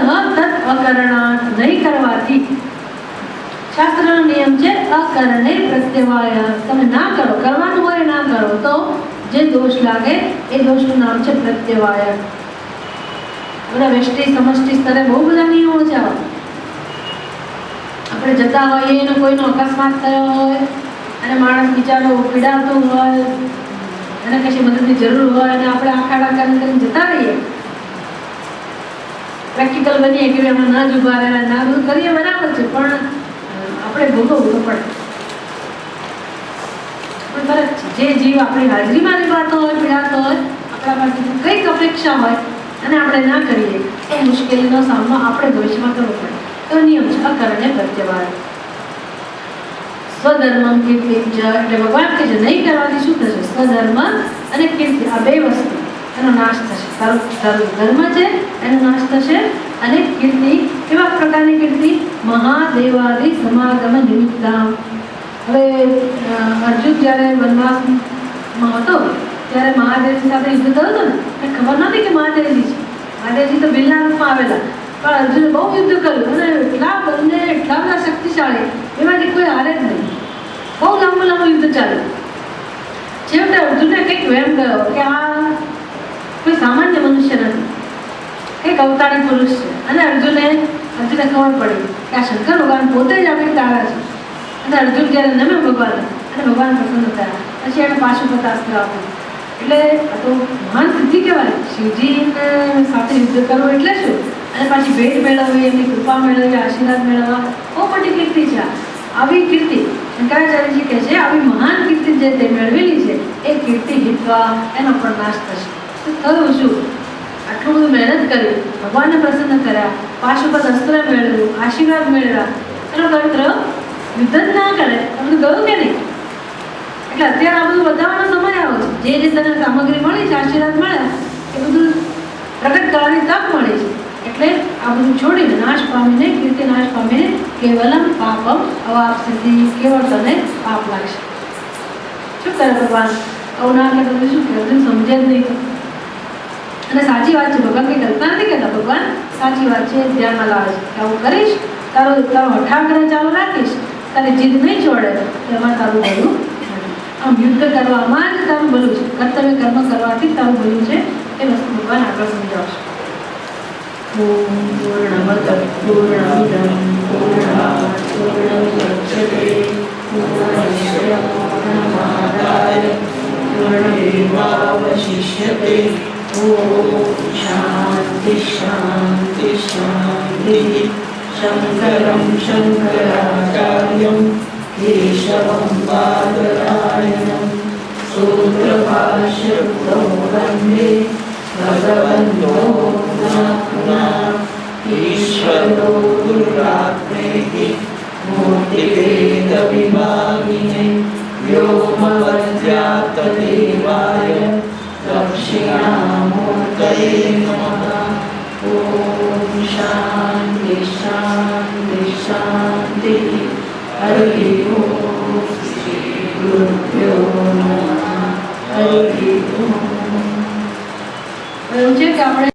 અકરણાત નહીં કરવાથી શાસ્ત્રનો નિયમ છે અકરણે પ્રત્યવાય તમે ના કરો કરવાનું હોય ના કરો તો જે દોષ લાગે એ દોષનું નામ છે પ્રત્યવાય બધા વ્યષ્ટિ સમષ્ટિ સ્તરે બહુ બધા નિયમો છે આપણે જતા હોઈએ અને કોઈનો અકસ્માત થયો હોય અને માણસ બિચારો પીડાતો હોય એને કશી મદદની જરૂર હોય અને આપણે આખાડા કરીને જતા રહીએ પ્રેક્ટિકલ બનીએ કે અમે ના જ ઉભા રહ્યા ના બધું કરીએ બરાબર છે પણ આપણે ભોગવવું તો પડે પણ ફરક છે જે જીવ આપણી હાજરીમાં નિભાતો હોય પીડાતો હોય આપણા પાસેથી કંઈક અપેક્ષા હોય અને આપણે ના કરીએ તો મુશ્કેલીનો સામનો આપણે ભવિષ્યમાં કરવો પડે તો નિયમ છે અકરણે પ્રત્યવાય સ્વધર્મ કીર્તિ એટલે ભગવાન કે છે નહીં કરવાથી શું થશે સ્વધર્મ અને કીર્તિ આ બે વસ્તુ એનો નાશ થશે તારું ધર્મ છે એનો નાશ થશે અને કીર્તિ કેવા પ્રકારની કીર્તિ મહાદેવાદિ સમાગમ નિમિત્તામ હવે અર્જુન જ્યારે વનવાસમાં હતો ત્યારે મહાદેવજી સાથે યુદ્ધ થયું હતું ને ખબર નથી કે મહાદેવજી છે મહાદેવજી તો ભીલના રૂપમાં આવેલા પણ અર્જુને બહુ યુદ્ધ કર્યું અને એટલા બધા શક્તિશાળી એમાંથી કોઈ હારે જ નહીં બહુ લાંબુ યુદ્ધ ચાલ્યું છેવટે અર્જુને કંઈક વહેમ ગયો કે આ કોઈ સામાન્ય મનુષ્ય નથી કંઈક અવતારી પુરુષ છે અને અર્જુને ખબર પડી કે આ શંકર ભગવાન પોતે જ આપણી તારા છે અને અર્જુન જ્યારે નમે ભગવાન અને ભગવાન પ્રસન્ન થયા પછી એને પાશુપતાસ્ત્ર આપ્યું એટલે આ તો મહાન સિદ્ધિ કહેવાય શિવજીને સાથે યુદ્ધ કરવું એટલે શું અને પાછી ભેટ મેળવવી એમની કૃપા મેળવવી આશીર્વાદ મેળવવા બહુ મોટી કીર્તિ છે આવી કીર્તિ શંકરાચાર્યજી કહે છે આવી મહાન કીર્તિ જે તે મેળવેલી છે એ કીર્તિ હિતવા એનો પણ નાશ થશે થયું શું આટલું બધું મહેનત કરી ભગવાનને પ્રસન્ન કર્યા પાશુપત અસ્ત્ર મેળવ્યું આશીર્વાદ મેળવ્યા એનો અર્થ યુદ્ધ જ ના કરે આ બધું ગયું કે નહીં એટલે અત્યારે આ બધું બતાવવાનો સમય આવ્યો છે જે તને સામગ્રી મળી છે આશીર્વાદ મળ્યા એ બધું પ્રગટ કરવાની તક મળી છે એટલે આ બધું છોડીને નાશ પામીને કીર્તિ નાશ પામીને કેવલમ પાપમ અવાપ્સિતિ કેવળ તને પાપ લાગશે શું કરે ભગવાન આવું ના કરે તો શું કરે અર્જુન સમજે જ નહીં અને સાચી વાત છે ભગવાન કંઈ કલ્પના નથી કહેતા ભગવાન સાચી વાત છે ધ્યાનમાં લાવે છે કે આવું કરીશ તારો હઠાગ્રહ ચાલુ રાખીશ તારી જીદ નહીં છોડે એમાં તારું ભલું આમ યુદ્ધ કરવામાં જ તારું ભલું છે કર્તવ્ય કર્મ કરવાથી તારું ભલું છે એ વસ્તુ ભગવાન આગળ સમજાવશે પૂર્ણમદ પૂર્ણમિદં પૂર્ણાત પૂર્ણમુદચ્યતે પૂર્ણસ્ય પૂર્ણમાદાય પૂર્ણમેવાવશિષ્યતે ઓમ શાંતિ શાંતિ શાંતિ शङ्करं शङ्कराचार्यं केशवं बादरायणं सूत्रभाष्यकृतौ वन्दे भगवन्तो पुनः ईश्वरो गुरुरात्मेति मूर्तिभेदविभागिने व्योमवद्व्याप्तदेवाय दक्षिणामूर्तये नमः। ॐ शान्ति शान्ति शान्तिः। हरिः ॐ। श्री गुरुभ्यो नमः। हरिः ॐ। આપણે